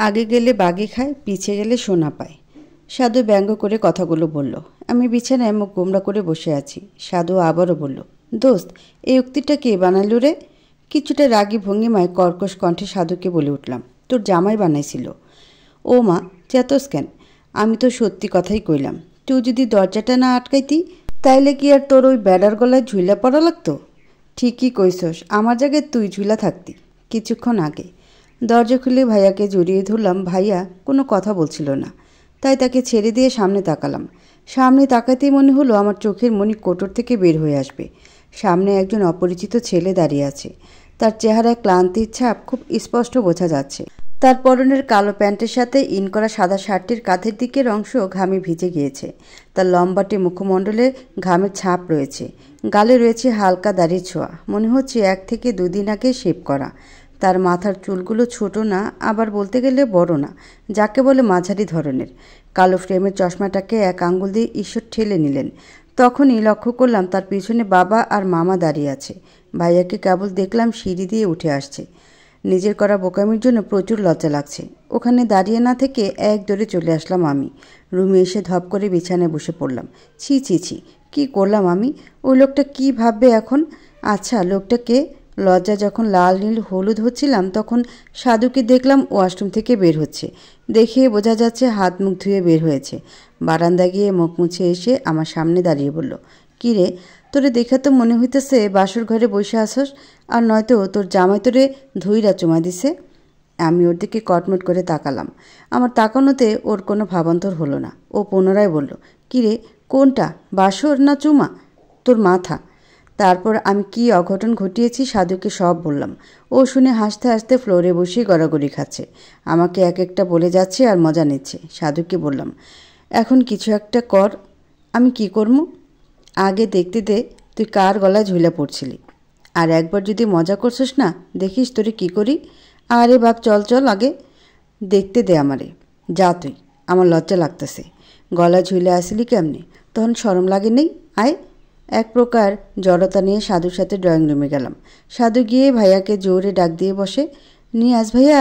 আগে গেলে বাঘে খায়, পিছে গেলে সোনা পায়। সাধু ব্যঙ্গ করে কথাগুলো বলল। আমি বিছানায় মুখ গোমড়া করে বসে আছি। সাধু আবারও বলল, দোস্ত, এই উক্তিটা কে বানালো রে? কিছুটা রাগী ভঙ্গিমায় কর্কশ কণ্ঠে সাধুকে বলে উঠলাম, তোর জামাই বানাইছিল। ও মা, চেতস কেন? আমি তো সত্যি কথাই কইলাম। তুই যদি দরজাটা না আটকাইতি তাইলে কি আর তোর ওই বেড়ার গলায় ঝুলা পড়া লাগতো? ঠিকই কইসস, আমার জায়গায় তুই ঝুলা থাকতি কিছুক্ষণ আগে। দরজা খুলে ভাইয়াকে জড়িয়ে ধরলাম। ভাইয়া কোনো কথা বলছিল না, তাই তাকে ছেড়ে দিয়ে সামনে তাকালাম। সামনে তাকাতেই মনে হলো আমার চোখের মণি কোটর থেকে বের হয়ে আসবে। সামনে একজন অপরিচিত ছেলে দাঁড়িয়ে আছে। তার চেহারায় ক্লান্তির ছাপ খুব স্পষ্ট বোঝা যাচ্ছে। তার পরনের কালো প্যান্টের সাথে ইন করা সাদা শার্টটির কাঁধের দিকের অংশ ঘামে ভিজে গিয়েছে। তার লম্বাটে মুখমণ্ডলে ঘামের ছাপ রয়েছে। গালে রয়েছে হালকা দাড়ির ছোঁয়া। মনে হচ্ছে 1 থেকে 2 দিন আগে শেভ করা। তার মাথার চুলগুলো ছোট না, আবার বলতে গেলে বড় না, যাকে বলে মাঝারি ধরনের। কালো ফ্রেমের চশমাটাকে এক আঙ্গুল দিয়ে ঈশ্বর ঠেলে নিলেন। তখনই লক্ষ্য করলাম তার পিছনে বাবা আর মামা দাঁড়িয়ে আছে। ভাইয়াকে কেবল দেখলাম সিঁড়ি দিয়ে উঠে আসছে। নিজের করা বোকামির জন্য প্রচুর লজ্জা লাগছে। ওখানে দাঁড়িয়ে না থেকে এক দৌড়ে চলে আসলাম আমি। রুমে এসে ধপ করে বিছানায় বসে পড়লাম। ছি ছি ছি, কী করলাম আমি? ওই লোকটা কী ভাববে এখন? আচ্ছা, লোকটাকে লজ্জা যখন লাল নীল হলুদ হচ্ছিলাম তখন সাধুকে দেখলাম ওয়াশরুম থেকে বের হচ্ছে। দেখে বোঝা যাচ্ছে হাত মুখ ধুয়ে বের হয়েছে। বারান্দা গিয়ে মুখ মুছে এসে আমার সামনে দাঁড়িয়ে বলল, কী রে, তোরে দেখা তো মনে হইতেছে বাসর ঘরে বসে আসস, আর নয়তো তোর জামাই তোরে ধুইরা চুমা দিছে। আমি ওর দিকে কটমট করে তাকালাম। আমার তাকানোতে ওর কোনো ভাবান্তর হলো না। ও পুনরায় বলল, কী রে, কোনটা, বাসর না চুমা? তোর মাথা। তারপর আমি কি অঘটন ঘটিয়েছি সাধুকে সব বললাম। ও শুনে হাসতে হাসতে ফ্লোরে বসেই গড়াগড়ি খাচ্ছে। আমাকে এক একটা বলে যাচ্ছে আর মজা নিচ্ছে। সাধুকে বললাম, এখন কিছু একটা কর। আমি কি করবো? আগে দেখতে দে তুই কার গলায় ঝুলে পড়ছিলি, আর একবার যদি মজা করছিস না, দেখিস তোরে কি করি। আরে বাপ, চল চল, আগে দেখতে দে আমারে। যা তুই, আমার লজ্জা লাগতেছে। গলা ঝুলে আসিলি কেমনে? তখন শরম লাগে নেই? আয়। এক প্রকার জড়তা নিয়ে সাধুর সাথে ড্রয়িং রুমে গেলাম। সাধু গিয়ে ভাইয়াকে জোরে ডাক দিয়ে বসে, নিয়াজ ভাইয়া।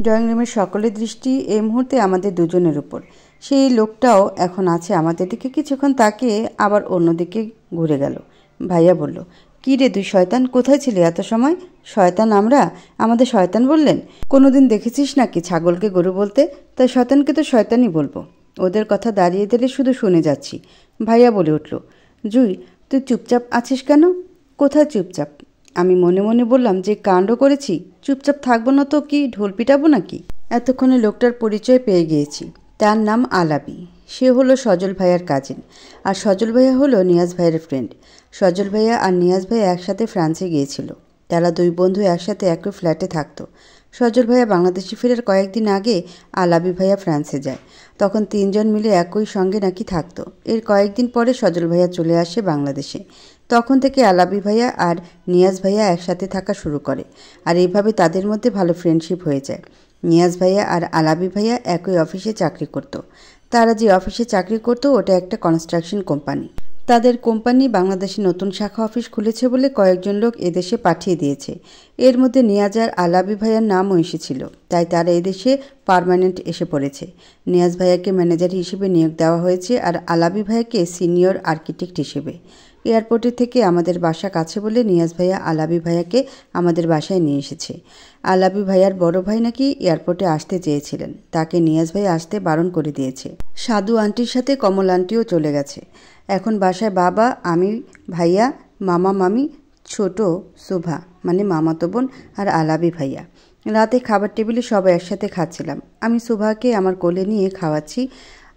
ড্রয়িং রুমের সকলের দৃষ্টি এই মুহূর্তে আমাদের দুজনের উপর। সেই লোকটাও এখন আছে আমাদের দিকে, কিছুক্ষণ তাকিয়ে আবার অন্যদিকে ঘুরে গেল। ভাইয়া বলল, কী রে তুই শয়তান, কোথায় ছিলি এত সময়? শয়তান আমরা? আমাদের শয়তান বললেন? কোনোদিন দেখেছিস নাকি ছাগলকে গরু বলতে? তাই শয়তানকে তো শয়তানই বলবো। ওদের কথা দাঁড়িয়ে দিলে শুধু শুনে যাচ্ছি। ভাইয়া বলে উঠল, জুই, তুই চুপচাপ আছিস কেন? কোথায় চুপচাপ? আমি মনে মনে বললাম, যে কাণ্ড করেছি, চুপচাপ থাকবো না তো কি ঢোল পিটাবো নাকি? এতক্ষণে লোকটার পরিচয় পেয়ে গিয়েছি। তার নাম আলাবি। সে হলো সজল ভাইয়ার কাজিন, আর সজল ভাইয়া হলো নিয়াজ ভাইয়ের ফ্রেন্ড। সজল ভাইয়া আর নিয়াজ ভাইয়া একসাথে ফ্রান্সে গিয়েছিল। তারা 2 বন্ধু একসাথে একই ফ্ল্যাটে থাকতো। সজল ভাইয়া বাংলাদেশে ফেরার কয়েকদিন আগে আলাবি ভাইয়া ফ্রান্সে যায়। তখন 3 জন মিলে একই সঙ্গে নাকি থাকতো। এর কয়েকদিন পরে সজল ভাইয়া চলে আসে বাংলাদেশে। তখন থেকে আলাবি ভাইয়া আর নিয়াজ ভাইয়া একসাথে থাকা শুরু করে, আর এইভাবে তাদের মধ্যে ভালো ফ্রেন্ডশিপ হয়ে যায়। নিয়াজ ভাইয়া আর আলাবি ভাইয়া একই অফিসে চাকরি করত। তারা যে অফিসে চাকরি করতো ওটা একটা কনস্ট্রাকশন কোম্পানি। তাদের কোম্পানি বাংলাদেশে নতুন শাখা অফিস খুলেছে বলে কয়েকজন লোক এদেশে পাঠিয়ে দিয়েছে। এর মধ্যে নিয়াজ আর আলাবি ভাইয়ার নামও এসেছিল, তাই তারা এদেশে পার্মানেন্ট এসে পড়েছে। নিয়াজ ভাইয়াকে ম্যানেজার হিসেবে নিয়োগ দেওয়া হয়েছে, আর আলাবি ভাইয়াকে সিনিয়র আর্কিটেক্ট হিসেবে। এয়ারপোর্টে থেকে আমাদের বাসা কাছে বলে নিয়াজ ভাইয়া আলাবি ভাইয়াকে আমাদের বাসায় নিয়ে এসেছে। আলাবি ভাইয়ার বড় ভাই নাকি এয়ারপোর্টে আসতে চেয়েছিলেন, তাকে নিয়াজ ভাই আসতে বারণ করে দিয়েছে। সাধু আন্টির সাথে কমল আন্টিও চলে গেছে। এখন বাসায় বাবা, আমি, ভাইয়া, মামা, মামি, ছোট শোভা মানে মামাতো বোন, আর আলাবি ভাইয়া। রাতে খাবার টেবিলে সবাই একসাথে খাচ্ছিলাম। আমি শোভাকে আমার কোলে নিয়ে খাওয়াচ্ছি।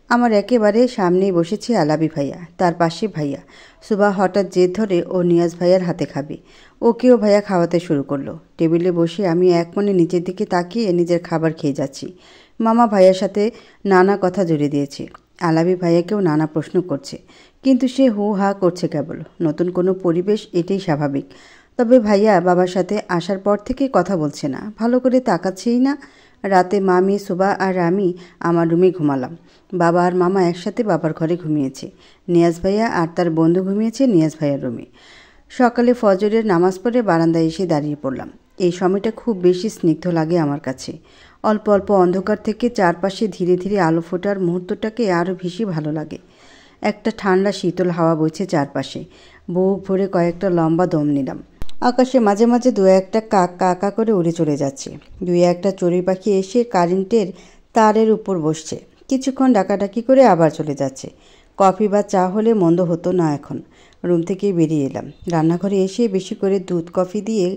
আমার একেবারে সামনেই বসেছে আলাবি ভাইয়া, তার পাশে ভাইয়া। শোভা হঠাৎ জেদ ধরে ও নিয়াজ ভাইয়ার হাতে খাবে। ওকেও ভাইয়া খাওয়াতে শুরু করলো। টেবিলে বসে আমি এক মনে নিচের দিকে তাকিয়ে নিজের খাবার খেয়ে যাচ্ছি। মামা ভাইয়ার সাথে নানা কথা জুড়ে দিয়েছে। আলাবি ভাইয়াকেও নানা প্রশ্ন করছে, কিন্তু সে হু হা করছে কেবল। নতুন কোনো পরিবেশ, এটাই স্বাভাবিক। তবে ভাইয়া বাবার সাথে আসার পর থেকে কথা বলছে না, ভালো করে তাকাচ্ছেই না। রাতে মামি, শোভা আর আমি আমার রুমে ঘুমালাম। বাবা আর মামা একসাথে বাবার ঘরে ঘুমিয়েছে। নিয়াজ ভাইয়া আর তার বন্ধু ঘুমিয়েছে নিয়াজ ভাইয়ার রুমে। সকালে ফজরের নামাজ পড়ে বারান্দায় এসে দাঁড়িয়ে পড়লাম। এই সময়টা খুব বেশি স্নিগ্ধ লাগে আমার কাছে। অল্প অল্প অন্ধকার থেকে চারপাশে ধীরে ধীরে আলো ফোটার মুহূর্তটাকে আরও বেশি ভালো লাগে। একটা ঠান্ডা শীতল হাওয়া বইছে চারপাশে। বুক ভরে কয়েকটা লম্বা দম নিলাম। আকাশে মাঝে মাঝে দু একটা কাক কা কা করে উড়ে চলে যাচ্ছে। দুই একটা চড়ুই পাখি এসে কারেন্টের তারের উপর বসছে। কিছুক্ষণ ডাকাডাকি করে আবার চলে যাচ্ছে। কফি বা চা হলে মন্দ হতো না। এখন রুম থেকে বেরিয়ে এলাম। রান্নাঘরে এসে বেশি করে দুধ কফি দিয়ে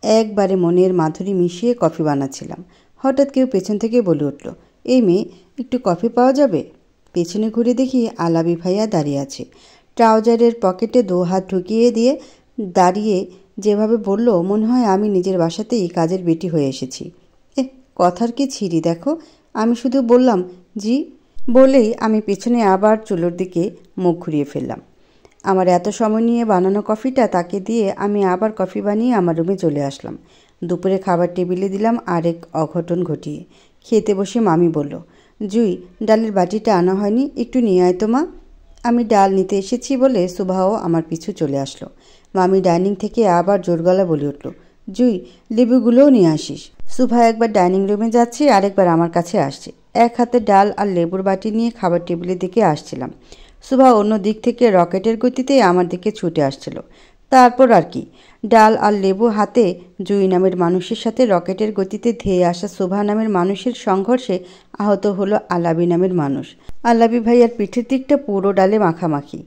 একবারে মনের মাধুরী মিশিয়ে কফি বানাচ্ছিলাম। হঠাৎ কেউ পেছন থেকে বলে উঠল, এই মেয়ে, একটু কফি পাওয়া যাবে? পেছনে ঘুরে দেখি আলাবি ভাইয়া দাঁড়িয়ে আছে। ট্রাউজারের পকেটে 2 হাত ঢুকিয়ে দিয়ে দাঁড়িয়ে যেভাবে বলল, মনে হয় আমি নিজের বাসাতেই কাজের বেটি হয়ে এসেছি। কথার কি ছিরি দেখো। আমি শুধু বললাম জি বলেই আমি পেছনে আবার চুলোর দিকে মুখ ঘুরিয়ে ফেললাম। আমার এত সময় নিয়ে বানানো কফিটা তাকে দিয়ে আমি আবার কফি বানিয়ে আমার রুমে চলে আসলাম। দুপুরে খাবার টেবিলে দিলাম আরেক অঘটন ঘটিয়ে। খেতে বসে মামি বলল, জুই, ডালের বাটিটা আনা হয়নি, একটু নিয়ে আয় তো মা। আমি ডাল নিতে এসেছি বলে সুভাও আমার পিছু চলে আসলো। মামি ডাইনিং থেকে আবার জোর গলা বলে উঠল, জুই, লেবুগুলোও নিয়ে আসিস। সুভা একবার ডাইনিং রুমে যাচ্ছে, আরেকবার আমার কাছে আসছে। এক হাতে ডাল আর লেবুর বাটি নিয়ে খাবার টেবিলের দিকে আসছিলাম। সুভা অন্য দিক থেকে রকেটের গতিতে আমার দিকে ছুটে আসছিল। তারপর আর কি, ডাল আর লেবু হাতে জুই নামের মানুষের সাথে রকেটের গতিতে ধেয়ে আসা সুভা নামের মানুষের সংঘর্ষে আহত হলো আলাবি নামের মানুষ। আলাবি ভাইয়ার পিঠের দিকটা পুরো ডালে মাখামাখি।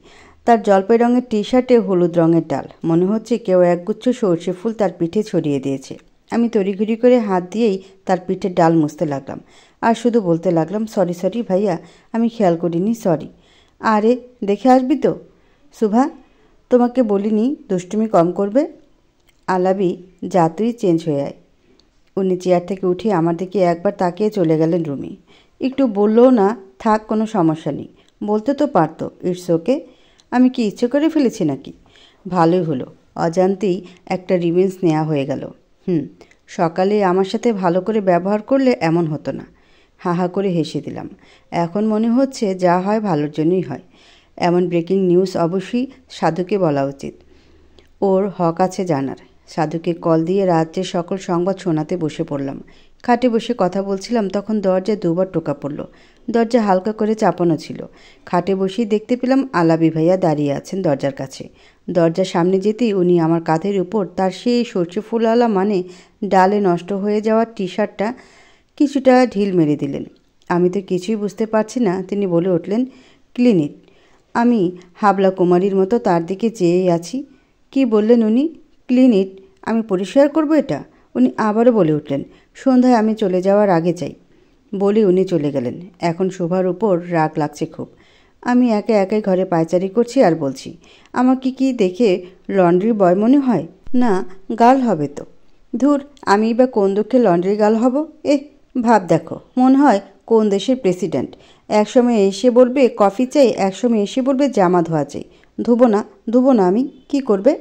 তার জলপাই রঙের টি শার্টে হলুদ রঙের ডাল। মনে হচ্ছে কেউ একগুচ্ছ সর্ষে ফুল তার পিঠে ছড়িয়ে দিয়েছে। আমি তড়িঘড়ি করে হাত দিয়েই তার পিঠের ডাল মুছতে লাগলাম আর শুধু বলতে লাগলাম, সরি সরি ভাইয়া, আমি খেয়াল করিনি, সরি। আরে দেখে আসবি তো? সুভা, তোমাকে বলিনি দুষ্টুমি কম করবে? আলাবি, যা তুই চেঞ্জ হয়ে আয়। উনি চেয়ার থেকে উঠে আমার দিকে একবার তাকিয়ে চলে গেলেন রুমে। একটু বললেও না, থাক, কোনো সমস্যা নেই। বলতে তো পারতো, ইটস ওকে। আমি কি ইচ্ছে করে ফেলেছি নাকি? ভালোই হলো, অজান্তেই একটা রিভেঞ্জ নেওয়া হয়ে গেল। সকালে আমার সাথে ভালো করে ব্যবহার করলে এমন হতো না। হাহা করে হেসে দিলাম। এখন মনে হচ্ছে যা হয় ভালোর জন্যই হয়। এমন ব্রেকিং নিউজ অবশ্যই সাধুকে বলা উচিত। ওর হক আছে জানার। সাধুকে কল দিয়ে রাজ্যের সকল সংবাদ শোনাতে বসে পড়লাম। খাটে বসে কথা বলছিলাম, তখন দরজায় 2 বার টোকা পড়ল। দরজা হালকা করে চাপানো ছিল। খাটে বসেই দেখতে পেলাম আলাবি ভাইয়া দাঁড়িয়ে আছেন দরজার কাছে। দরজার সামনে যেতেই উনি আমার কাঁধের উপর তার সেই সর্ষে ফুলওয়ালা মানে ডালে নষ্ট হয়ে যাওয়ার টি শার্টটা কিছুটা ঢিল মেরে দিলেন। আমি তো কিছুই বুঝতে পারছি না। তিনি বলে উঠলেন, ক্লিনিক। আমি হাবলা কুমারীর মতো তার দিকে চেয়েই আছি। কি বললেন উনি? ক্লিনিক? আমি পরিষ্কার করব এটা? উনি আবারও বলে উঠলেন, সন্ধ্যায় আমি চলে যাওয়ার আগে চাই। বলে উনি চলে গেলেন। এখন শোভার উপর রাগ লাগছে খুব। আমি একা একাই ঘরে পায়চারি করছি আর বলছি, আমাকে কি দেখে লন্ড্রি বয় মনে হয়? না, গার্ল হবে তো। ধুর, আমি বা কোন দুঃখে লন্ড্রি গার্ল হব? ভাব দেখো, মনে হয় কোন দেশের প্রেসিডেন্ট। একসময় এসে বলবে কফি চাই, একসময় এসে বলবে জামা ধোয়া চাই। ধুবো না আমি, কি করবে?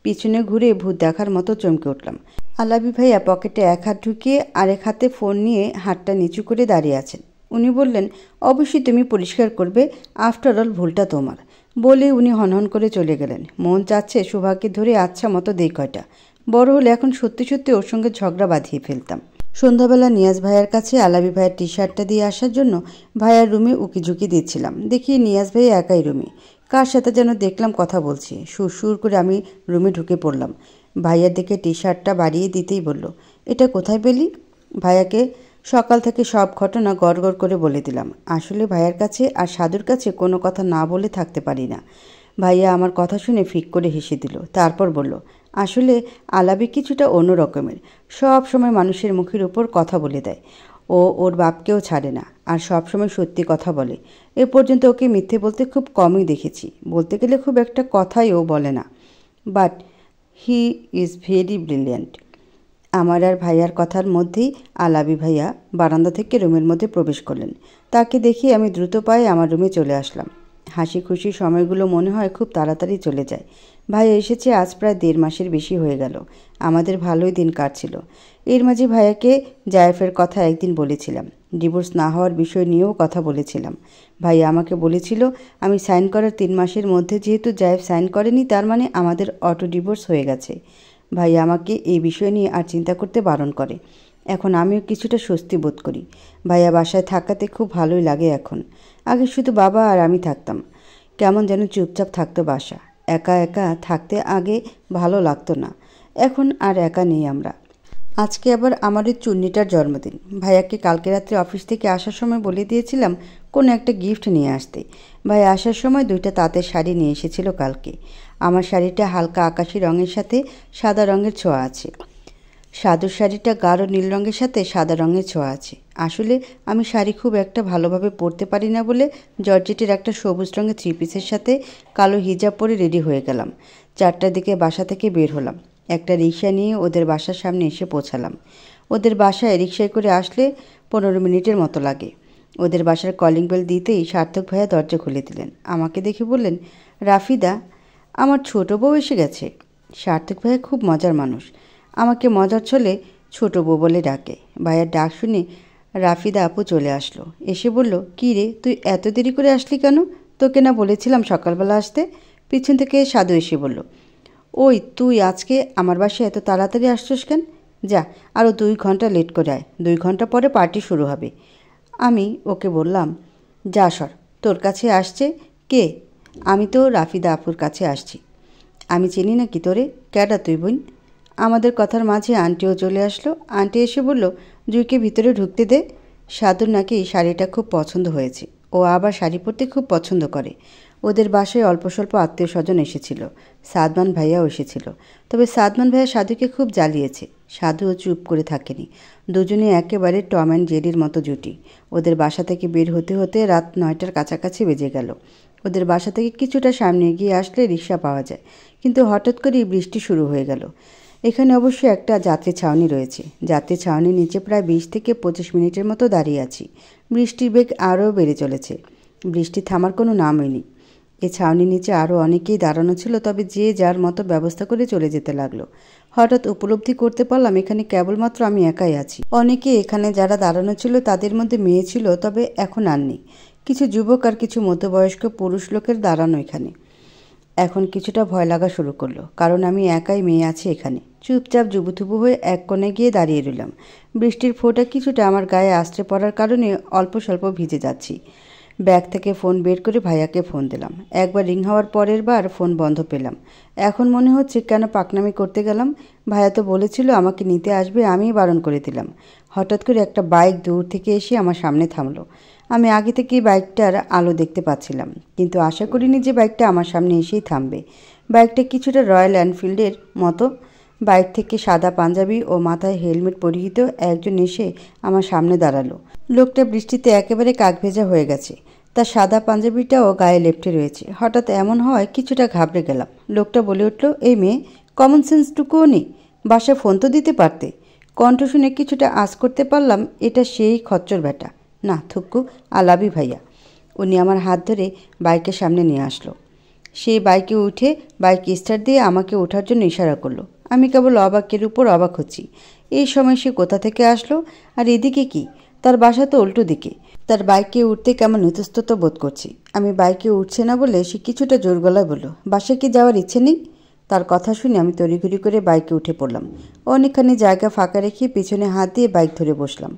পিছনে ঘুরে ভূত দেখার মতো চমকে উঠলাম। আলাবি ভাইয়া পকেটে 1 হাত ঢুকিয়ে আরেক হাতে ফোন নিয়ে হাতটা নিচু করে দাঁড়িয়ে আছেন। উনি বললেন, অবশ্যই তুমি পরিষ্কার করবে, আফটার অল ভুলটা তোমার। বলে উনি হনহন করে চলে গেলেন। মন চাচ্ছে শোভাকে ধরে আচ্ছা মতো দেই কয়টা। বড় হলে এখন সত্যি সত্যি ওর সঙ্গে ঝগড়া বাঁধিয়ে ফেলতাম। সন্ধ্যাবেলা নিয়াজ ভাইয়ার কাছে আলাবি ভাইয়ের টি শার্টটা দিয়ে আসার জন্য ভাইয়ার রুমে উকিঝুঁকি দিচ্ছিলাম। দেখি নিয়াজ ভাই একাই রুমে। কার সাথে যেন দেখলাম কথা বলছি। সুর করে আমি রুমে ঢুকে পড়লাম। ভাইয়ার দিকে টি শার্টটা বাড়িয়ে দিতেই বলল, এটা কোথায় পেলি? ভাইয়াকে সকাল থেকে সব ঘটনা গড়গড় করে বলে দিলাম। আসলে ভাইয়ার কাছে আর সাধুর কাছে কোনো কথা না বলে থাকতে পারি না। ভাইয়া আমার কথা শুনে ফিক করে হেসে দিল। তারপর বলল, আসলে আলাবি কিছুটা অন্য রকমের। সব সময় মানুষের মুখের উপর কথা বলে দেয়। ও ওর বাপকেও ছাড়ে না, আর সব সময় সত্যি কথা বলে। এ পর্যন্ত ওকে মিথ্যে বলতে খুব কমই দেখেছি। বলতে গেলে খুব একটা কথাই ও বলে না। But he is very brilliant. আমার আর ভাইয়ার কথার মধ্যেই আলাবি ভাইয়া বারান্দা থেকে রুমের মধ্যে প্রবেশ করলেন। তাকে দেখে আমি দ্রুত পায়ে আমার রুমে চলে আসলাম। হাসি খুশি সময়গুলো মনে হয় খুব তাড়াতাড়ি চলে যায়। ভাইয়া এসেছে আজ প্রায় 1.5 মাসের বেশি হয়ে গেল। আমাদের ভালোই দিন কাটছিল। এর মাঝে ভাইয়াকে জায়েফের কথা একদিন বলেছিলাম। ডিভোর্স না হওয়ার বিষয় নিয়েও কথা বলেছিলাম। ভাইয়া আমাকে বলেছিল, আমি সাইন করার 3 মাসের মধ্যে যেহেতু জায়েফ সাইন করেনি, তার মানে আমাদের অটো ডিভোর্স হয়ে গেছে। ভাইয়া আমাকে এই বিষয় নিয়ে আর চিন্তা করতে বারণ করে। এখন আমিও কিছুটা স্বস্তি বোধ করি। ভাইয়া বাসায় থাকাতে খুব ভালোই লাগে এখন। আগে শুধু বাবা আর আমি থাকতাম, কেমন যেন চুপচাপ থাকতো বাসা। একা একা থাকতে আগে ভালো লাগতো না, এখন আর একা নেই আমরা। আজকে আবার আমার ওই চুন্নিটার জন্মদিন। ভাইয়াকে কালকে রাত্রে অফিস থেকে আসার সময় বলে দিয়েছিলাম কোনো একটা গিফট নিয়ে আসতে। ভাই আসার সময় 2টা তাঁতের শাড়ি নিয়ে এসেছিল কালকে। আমার শাড়িটা হালকা আকাশি রঙের সাথে সাদা রঙের ছোঁয়া আছে, সাদুর শাড়িটা গাঢ় নীল রঙের সাথে সাদা রঙের ছোঁয়া আছে। আসলে আমি শাড়ি খুব একটা ভালোভাবে পরতে পারি না বলে জর্জেটের একটা সবুজ রঙের 3 পিসের সাথে কালো হিজাব পরে রেডি হয়ে গেলাম। 4টার দিকে বাসা থেকে বের হলাম। একটা রিক্সা নিয়ে ওদের বাসার সামনে এসে পৌঁছালাম। ওদের বাসায় রিক্সায় করে আসলে 15 মিনিটের মতো লাগে। ওদের বাসার কলিং বেল দিতেই সার্থক ভাইয়া দরজা খুলে দিলেন। আমাকে দেখে বললেন, রাফিদা, আমার ছোট বউ এসে গেছে। সার্থক ভাইয়া খুব মজার মানুষ, আমাকে মজার ছলে ছোট বউ বলে ডাকে। ভাইয়ার ডাক শুনে রাফিদা আপু চলে আসলো। এসে বলল, কী রে, তুই এত দেরি করে আসলি কেন? তোকে না বলেছিলাম সকালবেলা আসতে? পিছন থেকে সাধু এসে বলল, ওই তুই আজকে আমার বাসায় এত তাড়াতাড়ি আসছিস কেন? যা, আরও 2 ঘন্টা লেট করে আয়, 2 ঘন্টা পরে পার্টি শুরু হবে। আমি ওকে বললাম, যা সর, তোর কাছে আসছে কে? আমি তো রাফিদা আপুর কাছে আসছি। আমি চিনি না কি তোরে? ক্যাডা তুই বোন? আমাদের কথার মাঝে আন্টিও চলে আসলো। আন্টি এসে বলল, জুইকে ভিতরে ঢুকতে দে। সাধুর নাকি শাড়িটা খুব পছন্দ হয়েছে, ও আবার শাড়ি পরতে খুব পছন্দ করে। ওদের বাসায় অল্প স্বল্প আত্মীয় স্বজন এসেছিল, সাদমান ভাইয়াও এসেছিল। তবে সাদমান ভাইয়া সাধুকে খুব জ্বালিয়েছে। সাধুও চুপ করে থাকেনি। দুজনে একেবারে টম অ্যান্ড জেরির মতো জুটি। ওদের বাসা থেকে বের হতে হতে রাত 9টার কাছাকাছি বেজে গেল। ওদের বাসা থেকে কিছুটা সামনে এগিয়ে আসলে রিক্সা পাওয়া যায়, কিন্তু হঠাৎ করেই বৃষ্টি শুরু হয়ে গেল। এখানে অবশ্য একটা যাত্রী ছাউনি রয়েছে। যাত্রী ছাউনির নিচে প্রায় 20 থেকে 25 মিনিটের মতো দাঁড়িয়ে আছি। বৃষ্টির বেগ আরও বেড়ে চলেছে। বৃষ্টি থামার কোনো নামই নেই। এই ছাউনির নিচে আরও অনেকেই দাঁড়ানো ছিল, তবে যে যার মতো ব্যবস্থা করে চলে যেতে লাগলো। হঠাৎ উপলব্ধি করতে পারলাম এখানে কেবলমাত্র আমি একাই আছি। অনেকে এখানে যারা দাঁড়ানো ছিল তাদের মধ্যে মেয়ে ছিল, তবে এখন আর নেই। কিছু যুবক আর কিছু মধ্যবয়স্ক পুরুষ লোকের দাঁড়ানো এখানে। এখন কিছুটা ভয় লাগা শুরু করলো, কারণ আমি একাই মেয়ে আছি এখানে। চুপচাপ জুবুথুবু হয়ে এক কোণে গিয়ে দাঁড়িয়ে রইলাম। বৃষ্টির ফোঁটা কিছুটা আমার গায়ে আশ্রে পড়ার কারণে অল্প স্বল্প ভিজে যাচ্ছি। ব্যাগ থেকে ফোন বের করে ভাইয়াকে ফোন দিলাম। একবার রিং হওয়ার পরের বার ফোন বন্ধ পেলাম। এখন মনে হচ্ছে কেন পাকনামি করতে গেলাম। ভাইয়া তো বলেছিল আমাকে নিতে আসবে, আমিই বারণ করে দিলাম। হঠাৎ করে একটা বাইক দূর থেকে এসে আমার সামনে থামলো। আমি আগে থেকেই বাইকটার আলো দেখতে পাচ্ছিলাম, কিন্তু আশা করিনি যে বাইকটা আমার সামনে এসেই থামবে। বাইকটা কিছুটা রয়্যাল এনফিল্ডের মতো। বাইক থেকে সাদা পাঞ্জাবি ও মাথায় হেলমেট পরিহিত একজন এসে আমার সামনে দাঁড়ালো। লোকটা বৃষ্টিতে একেবারে কাকভেজা হয়ে গেছে, তার সাদা পাঞ্জাবিটাও গায়ে লেপ্টে রয়েছে। হঠাৎ এমন হয় কিছুটা ঘাবড়ে গেলাম। লোকটা বলে উঠল, এই মেয়ে, কমন সেন্সটুকুও নেই? বাসায় ফোন তো দিতে পারতে। কণ্ঠ শুনে কিছুটা আঁচ করতে পারলাম এটা সেই খচ্চর ব্যাটা, না থুক্কু, আলাবি ভাইয়া। উনি আমার হাত ধরে বাইকের সামনে নিয়ে আসলো। সেই বাইকে উঠে বাইক স্টার্ট দিয়ে আমাকে ওঠার জন্য ইশারা করলো। আমি কেবল অবাকের উপর অবাক হচ্ছি। এই সময় সে কোথা থেকে আসলো? আর এদিকে কি? তার বাসা তো উল্টো দিকে। তার বাইকে উঠতে কেমন ইতস্তত বোধ করছি। আমি বাইকে উঠছে না বলে সে কিছুটা জোর গলায় বলল, বাসায় কি যাওয়ার ইচ্ছে নেই? তার কথা শুনে আমি তড়িঘড়ি করে বাইকে উঠে পড়লাম। অনেকখানি জায়গা ফাঁকা রেখে পিছনে হাত দিয়ে বাইক ধরে বসলাম।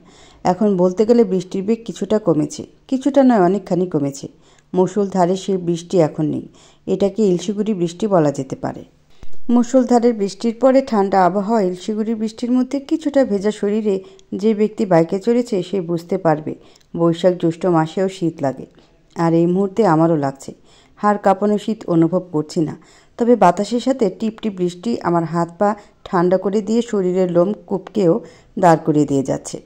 এখন বলতে গেলে বৃষ্টির বেগ কিছুটা কমেছে, কিছুটা নয় অনেকখানি কমেছে। মুষলধারে সেই বৃষ্টি এখন নেই। এটাকে ইলশিগুড়ি বৃষ্টি বলা যেতে পারে। মুষলধারের বৃষ্টির পরে ঠান্ডা আবহাওয়া ইলশিগুড়ি বৃষ্টির মধ্যে কিছুটা ভেজা শরীরে যে ব্যক্তি বাইকে চড়েছে সে বুঝতে পারবে বৈশাখ জ্যৈষ্ঠ মাসেও শীত লাগে। আর এই মুহূর্তে আমারও লাগছে। হাড় কাঁপানো শীত অনুভব করছি না, তবে বাতাসের সাথে টিপটিপ বৃষ্টি আমার হাত পা ঠান্ডা করে দিয়ে শরীরের লোম কূপকেও দাঁড় করিয়ে দিয়ে যাচ্ছে।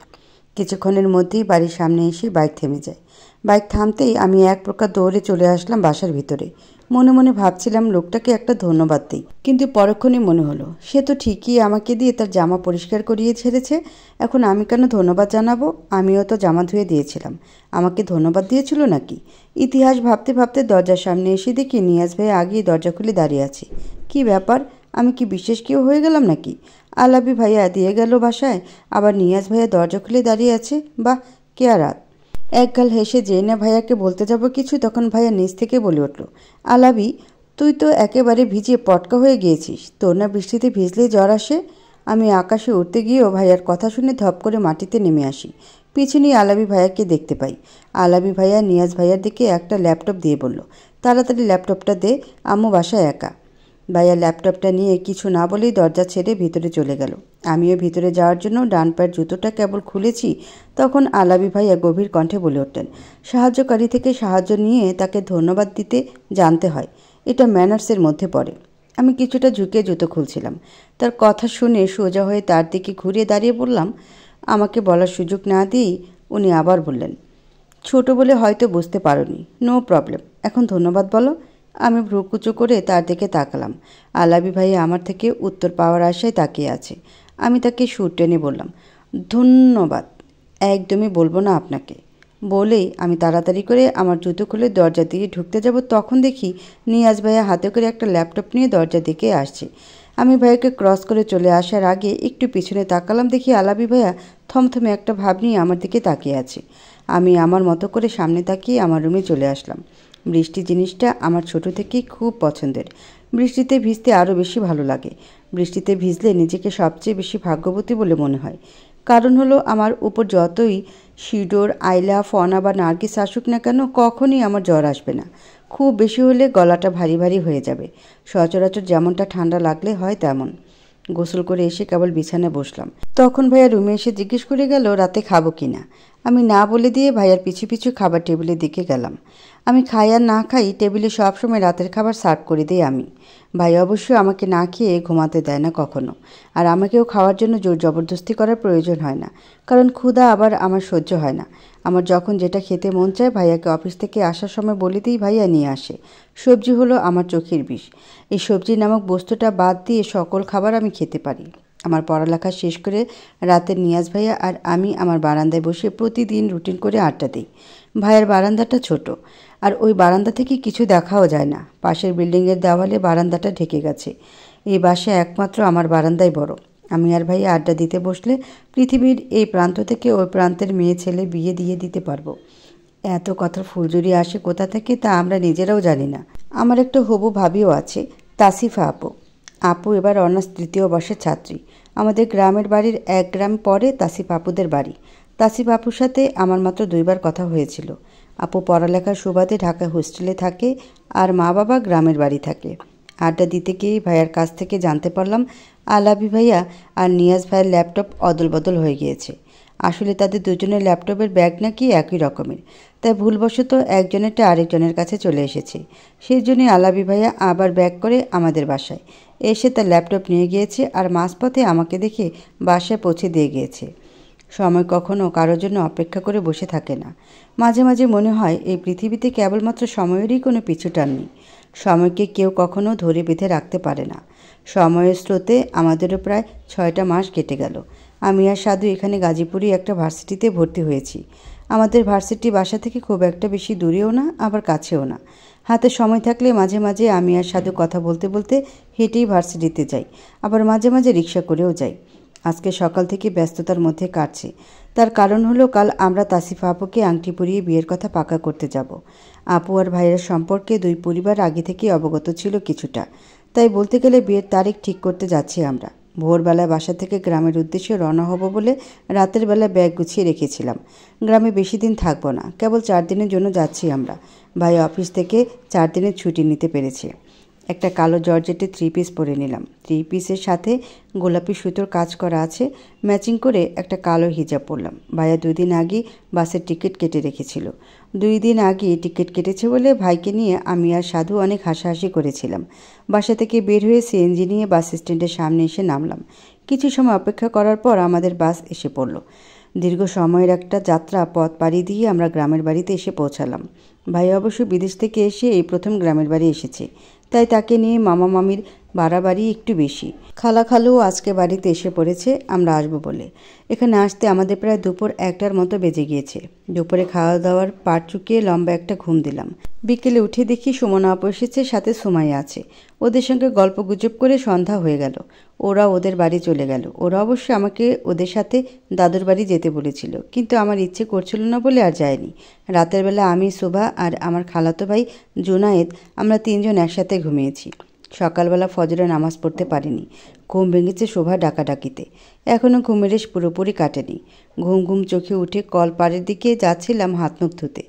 কিছুক্ষণের মধ্যেই বাড়ির সামনে এসে বাইক থেমে যায়। বাইক থামতেই আমি এক প্রকার দৌড়ে চলে আসলাম বাসার ভিতরে। মনে মনে ভাবছিলাম লোকটাকে একটা ধন্যবাদ দিই, কিন্তু পরক্ষণে মনে হলো সে তো ঠিকই আমাকে দিয়ে তার জামা পরিষ্কার করিয়ে ছেড়েছে। এখন আমি কেন ধন্যবাদ জানাবো? আমিও তো জামা ধুয়ে দিয়েছিলাম, আমাকে ধন্যবাদ দিয়েছিল নাকি? ইতিহাস ভাবতে ভাবতে দরজার সামনে এসে দেখি নিয়াজ ভাই আগেই দরজা খুলে দাঁড়িয়ে আছে। কি ব্যাপার, আমি কি বিশেষ কেউ হয়ে গেলাম নাকি? আলাবি ভাইয়া দিয়ে গেল বাসায়, আবার নিয়াজ ভাইয়া দরজা খুলে দাঁড়িয়ে আছে। বাহ, কেয়ারাত। একগাল হেসে যেই না ভাইয়াকে বলতে যাব কিছু, তখন ভাইয়া নিচ থেকে বলে উঠল, আলাবি, তুই তো একেবারে ভিজে পটকা হয়ে গিয়েছিস। তোর না বৃষ্টিতে ভিজলেই জ্বর আসে? আমি আকাশে উঠতে গিয়েও ভাইয়ার কথা শুনে ধপ করে মাটিতে নেমে আসি। পিছনেই আলাবি ভাইয়াকে দেখতে পাই। আলাবি ভাইয়া নিয়াজ ভাইয়ার দিকে একটা ল্যাপটপ দিয়ে বলল, তাড়াতাড়ি ল্যাপটপটা দে, আম্মু বাসায় একা। ভাইয়া ল্যাপটপটা নিয়ে কিছু না বলেই দরজা ছেড়ে ভিতরে চলে গেল। আমিও ভিতরে যাওয়ার জন্য ডান পায়ের জুতোটা কেবল খুলেছি, তখন আলাবি ভাইয়া গভীর কণ্ঠে বলে উঠলেন, সাহায্যকারী থেকে সাহায্য নিয়ে তাকে ধন্যবাদ দিতে জানতে হয়, এটা ম্যানার্সের মধ্যে পড়ে। আমি কিছুটা ঝুঁকে জুতো খুলছিলাম। তার কথা শুনে সোজা হয়ে তার দিকে ঘুরিয়ে দাঁড়িয়ে বললাম। আমাকে বলার সুযোগ না দিয়েই উনি আবার বললেন, ছোট বলে হয়তো বুঝতে পারোনি, নো প্রবলেম, এখন ধন্যবাদ বলো। আমি ভ্রুকুচো করে তার দিকে তাকালাম। আলাবি ভাই আমার থেকে উত্তর পাওয়ার আশায় তাকিয়ে আছে। আমি তাকে সুর টেনে বললাম, ধন্যবাদ, একদমই বলবো না আপনাকে। বলেই আমি তাড়াতাড়ি করে আমার জুতো খুলে দরজা দিয়ে ঢুকতে যাব, তখন দেখি নিয়াজ ভাইয়া হাতে করে একটা ল্যাপটপ নিয়ে দরজা দিকে আসছে। আমি ভাইয়াকে ক্রস করে চলে আসার আগে একটু পিছনে তাকালাম, দেখি আলাবি ভাইয়া থমথমে একটা ভাব নিয়ে আমার দিকে তাকিয়ে আছে। আমি আমার মতো করে সামনে তাকিয়ে আমার রুমে চলে আসলাম। বৃষ্টি জিনিসটা আমার ছোট থেকেই খুব পছন্দের। বৃষ্টিতে ভিজতে আরও বেশি ভালো লাগে। বৃষ্টিতে ভিজলে নিজেকে সবচেয়ে বেশি ভাগ্যবতী বলে মনে হয়। কারণ হলো, আমার উপর যতই শিডোর, আইলা, ফনা বা নার্গিস আসুক না কেন, কখনই আমার জ্বর আসবে না। খুব বেশি হলে গলাটা ভারী ভারী হয়ে যাবে, সচরাচর যেমনটা ঠান্ডা লাগলে হয় তেমন। গোসল করে এসে কেবল বিছানায় বসলাম। তখন ভাইয়া রুমে এসে জিজ্ঞেস করে গেল রাতে খাবো কি না। আমি না বলে দিয়ে ভাইয়ার পিছু পিছু খাবার টেবিলের দিকে গেলাম। আমি খাই আর না খাই, টেবিলে সবসময় রাতের খাবার সার্ভ করে দিই আমি। ভাই অবশ্য আমাকে না খেয়ে ঘুমাতে দেয় না কখনো, আর আমাকেও খাওয়ার জন্য জোর জবরদস্তি করার প্রয়োজন হয় না, কারণ ক্ষুধা আবার আমার সহ্য হয় না। আমার যখন যেটা খেতে মন চায় ভাইয়াকে অফিস থেকে আসার সময় বলে দিই, ভাইয়া নিয়ে আসে। সবজি হলো আমার চোখের বিষ। এই সবজি নামক বস্তুটা বাদ দিয়ে সকল খাবার আমি খেতে পারি। আমার পড়ালেখা শেষ করে রাতে নিয়াজ ভাইয়া আর আমি আমার বারান্দায় বসে প্রতিদিন রুটিন করে আড্ডা দিই। ভাইয়ের বারান্দাটা ছোট, আর ওই বারান্দা থেকে কিছু দেখাও যায় না। পাশের বিল্ডিংয়ের দেওয়ালে বারান্দাটা ঢেকে গেছে। এই বাসায় একমাত্র আমার বারান্দাই বড়। আমি আর ভাইয়া আড্ডা দিতে বসলে পৃথিবীর এই প্রান্ত থেকে ওই প্রান্তের মেয়ে ছেলে বিয়ে দিয়ে দিতে পারবো। এত কথার ফুলঝুরি আসে কোথা থেকে তা আমরা নিজেরাও জানি না। আমার একটা হবু ভাবিও আছে, তাসিফা আপু। আপু এবার অনার্স 3য় বর্ষের ছাত্রী। আমাদের গ্রামের বাড়ির 1 গ্রাম পরে তাসিফ আপুদের বাড়ি। তাসিফ আপুর সাথে আমার মাত্র 2বার কথা হয়েছিল। আপু পড়ালেখার সুবাদে ঢাকা হোস্টেলে থাকে, আর মা বাবা গ্রামের বাড়ি থাকে। আড্ডা দিতে গিয়েই ভাইয়ার কাছ থেকে জানতে পারলাম আলাবি ভাইয়া আর নিয়াজ ভাইয়ের ল্যাপটপ অদল বদল হয়ে গিয়েছে। আসলে তাদের দুজনের ল্যাপটপের ব্যাগ নাকি একই রকমের, তাই ভুলবশত একজনেরটা আরেকজনের কাছে চলে এসেছে। সেই জন্যই আলাবি ভাইয়া আবার ব্যাগ করে আমাদের বাসায় এসে তার ল্যাপটপ নিয়ে গিয়েছে, আর মাঝপথে আমাকে দেখে বাসায় পৌঁছে দিয়ে গিয়েছে। সময় কখনো কারোর জন্য অপেক্ষা করে বসে থাকে না। মাঝে মাঝে মনে হয় এই পৃথিবীতে কেবলমাত্র সময়েরই কোনো পিছুটান নেই। সময়কে কেউ কখনো ধরে বেঁধে রাখতে পারে না। সময়ের স্রোতে আমাদেরও প্রায় 6টা মাস কেটে গেল। আমি আর সাধু এখানে গাজীপুরে একটা ভার্সিটিতে ভর্তি হয়েছি। আমাদের ভার্সিটি বাসা থেকে খুব একটা বেশি দূরেও না, আবার কাছেও না। হাতে সময় থাকলে মাঝে মাঝে আমি আর সাধু কথা বলতে বলতে হেঁটেই ভার্সিটিতে যাই, আবার মাঝে মাঝে রিক্সা করেও যাই। আজকে সকাল থেকে ব্যস্ততার মধ্যে কাটছে। তার কারণ হলো, কাল আমরা তাসিফা আপুকে আংটি পরিয়ে বিয়ের কথা পাকা করতে যাব। আপু আর ভাইয়ের সম্পর্কে 2 পরিবার আগে থেকেই অবগত ছিল কিছুটা, তাই বলতে গেলে বিয়ের তারিখ ঠিক করতে যাচ্ছি আমরা। ভোরবেলায় বাসা থেকে গ্রামের উদ্দেশ্যে রওনা হব বলে রাতের বেলা ব্যাগ গুছিয়ে রেখেছিলাম। গ্রামে বেশি দিন থাকবো না, কেবল 4 দিনের জন্য যাচ্ছি আমরা। ভাই অফিস থেকে 4 দিনের ছুটি নিতে পেরেছে। একটা কালো জর্জেটের 3 পিস পরে নিলাম। 3 পিসের সাথে গোলাপি সুতোর কাজ করা আছে। ম্যাচিং করে একটা কালো হিজাব পরলাম। ভাইয়া 2 দিন আগে বাসের টিকিট কেটে রেখেছিল। 2 দিন আগে টিকিট কেটেছে বলে ভাইকে নিয়ে আমি আর সাধু অনেক হাসাহাসি করেছিলাম। বাসা থেকে বের হয়ে সিএনজি নিয়ে বাস স্ট্যান্ডের সামনে এসে নামলাম। কিছু সময় অপেক্ষা করার পর আমাদের বাস এসে পড়ল। দীর্ঘ সময়ের একটা যাত্রা পথ পাড়ি দিয়ে আমরা গ্রামের বাড়িতে এসে পৌঁছালাম। ভাই অবশ্য বিদেশ থেকে এসে এই প্রথম গ্রামের বাড়ি এসেছে, তাই তাকে নিয়ে মামা মামির বাড়াবাড়ি একটু বেশি। খালা খালুও আজকে বাড়িতে এসে পড়েছে আমরা আসবো বলে। এখানে আসতে আমাদের প্রায় দুপুর 1টার মতো বেজে গিয়েছে। দুপুরে খাওয়া দাওয়ার পাট চুকিয়ে লম্বা একটা ঘুম দিলাম। বিকেলে উঠে দেখি সুমনা আপু এসেছে, সাথে সুমাইয়া আছে। ওদের সঙ্গে গল্প গুজব করে সন্ধ্যা হয়ে গেল। ওরা ওদের বাড়ি চলে গেল। ওরা অবশ্য আমাকে ওদের সাথে দাদুর বাড়ি যেতে বলেছিল, কিন্তু আমার ইচ্ছে করছিল না বলে আর যায়নি। রাতের বেলা আমি, শোভা আর আমার খালাতো ভাই জুনায়েদ আমরা 3জন একসাথে ঘুমিয়েছি। সকালবেলা ফজরে নামাজ পড়তে পারিনি। ঘুম ভেঙেছে শোভা ডাকাডাকিতে। এখনও ঘুমের রেশ পুরোপুরি কাটেনি। ঘুম ঘুম চোখে উঠে কল পাড়ের দিকে যাচ্ছিলাম হাত মুখ ধুতে।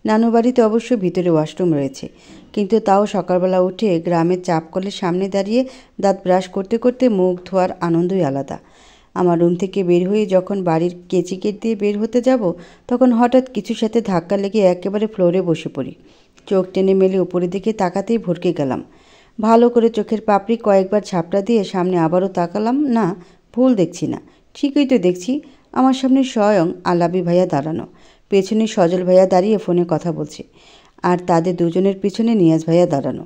নানু বাড়িতে অবশ্য ভিতরে ওয়াশরুম রয়েছে, কিন্তু তাও সকালবেলা উঠে গ্রামের চাপ কলের সামনে দাঁড়িয়ে দাঁত ব্রাশ করতে করতে মুখ ধোয়ার আনন্দই আলাদা। আমার রুম থেকে বের হয়ে যখন বাড়ির কেচি গেট দিয়ে বের হতে যাব, তখন হঠাৎ কিছুর সাথে ধাক্কা লেগে একেবারে ফ্লোরে বসে পড়ি। চোখ টেনে মেলে উপরের দিকে তাকাতেই ভরকে গেলাম। ভালো করে চোখের পাপড়ি কয়েকবার ঝাপটা দিয়ে সামনে আবারও তাকালাম। না, ভুল দেখছি না, ঠিকই তো দেখছি। আমার সামনে স্বয়ং আলাবি ভাইয়া দাঁড়ানো। পেছনে সজল ভাইয়া দাঁড়িয়ে ফোনে কথা বলছে, আর তাদের দুজনের পিছনে নিয়াজ ভাইয়া দাঁড়ানো।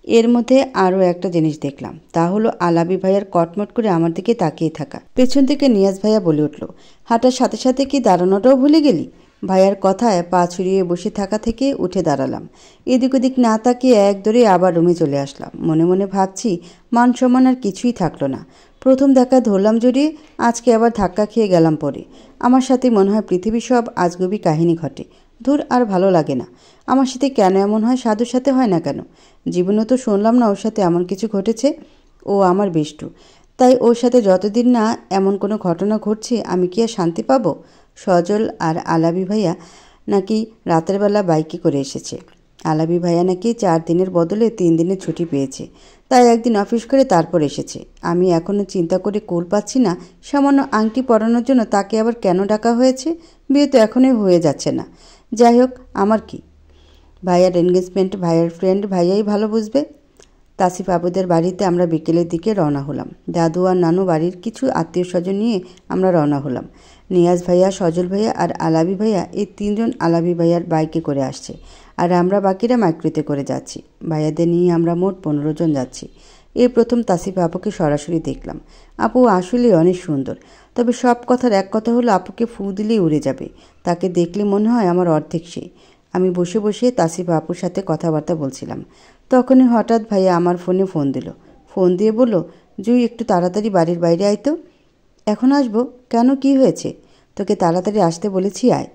এর মধ্যে আরও একটা জিনিস দেখলাম, তা হলো আলাবি ভাইয়ার কটমট করে আমার দিকে তাকিয়ে থাকা। পেছন থেকে নিয়াজ ভাইয়া বলে উঠল, হাঁটার সাথে সাথে কি দাঁড়ানোটাও ভুলে গেলি? ভাইয়ার কথায় পা ছড়িয়ে বসে থাকা থেকে উঠে দাঁড়ালাম। এদিক ওদিক না তাকিয়ে এক দৌড়ে আবার রুমে চলে আসলাম। মনে মনে ভাবছি, মান সম্মান আর কিছুই থাকলো না। প্রথম দেখা ধরলাম জড়িয়ে, আজকে আবার ধাক্কা খেয়ে গেলাম পরে। আমার সাথে মনে হয় পৃথিবীর সব আজগুবি কাহিনী ঘটে। ধুর, আর ভালো লাগে না। আমার সাথে কেন এমন হয়? সাধুর সাথে হয় না কেন? জীবনে তো শুনলাম না ওর সাথে এমন কিছু ঘটেছে। ও আমার বেষ্টু, তাই ওর সাথে যতদিন না এমন কোনো ঘটনা ঘটছে আমি কি আর শান্তি পাবো? সজল আর আলাবি ভাইয়া নাকি রাতের বেলা বাইকে করে এসেছে। আলাবি ভাইয়া নাকি 4 দিনের বদলে 3 দিনের ছুটি পেয়েছে, তাই একদিন অফিস করে তারপর এসেছে। আমি এখনও চিন্তা করে কুল পাচ্ছি না, সামান্য আংটি পরানোর জন্য তাকে আবার কেন ডাকা হয়েছে? বিয়ে তো এখনই হয়ে যাচ্ছে না। যাই হোক, আমার কি? ভাইয়ার এনগেজমেন্ট ভাইয়ার ফ্রেন্ড ভাইয়াই ভালো বুঝবে। তাসিফ আবুদের বাড়িতে আমরা বিকেলের দিকে রওনা হলাম। দাদু আর নানু বাড়ির কিছু আত্মীয় স্বজন নিয়ে আমরা রওনা হলাম। নিয়াজ ভাইয়া, সজল ভাইয়া আর আলাবি ভাইয়া, এই 3 জন আলাবি ভাইয়ার বাইকে করে আসছে, আর আমরা বাকিরা মাইক্রোতে করে যাচ্ছি। ভাইয়াদের নিয়ে আমরা মোট 15 জন যাচ্ছি। এই প্রথম তাসিফ আপুকে সরাসরি দেখলাম। আপু আসলে অনেক সুন্দর, তবে সব কথার এক কথা হলো আপুকে ফু দিলেই উড়ে যাবে। তাকে দেখলে মনে হয় আমার অর্ধেক সে। আমি বসে বসে তাসিফ আপুর সাথে কথাবার্তা বলছিলাম। তখনই হঠাৎ ভাইয়া আমার ফোনে ফোন দিল। ফোন দিয়ে বলল, জুই একটু তাড়াতাড়ি বাড়ির বাইরে আয় তো। এখন আসবো? কেন, কি হয়েছে? তোকে তাড়াতাড়ি আসতে বলেছি, আয়।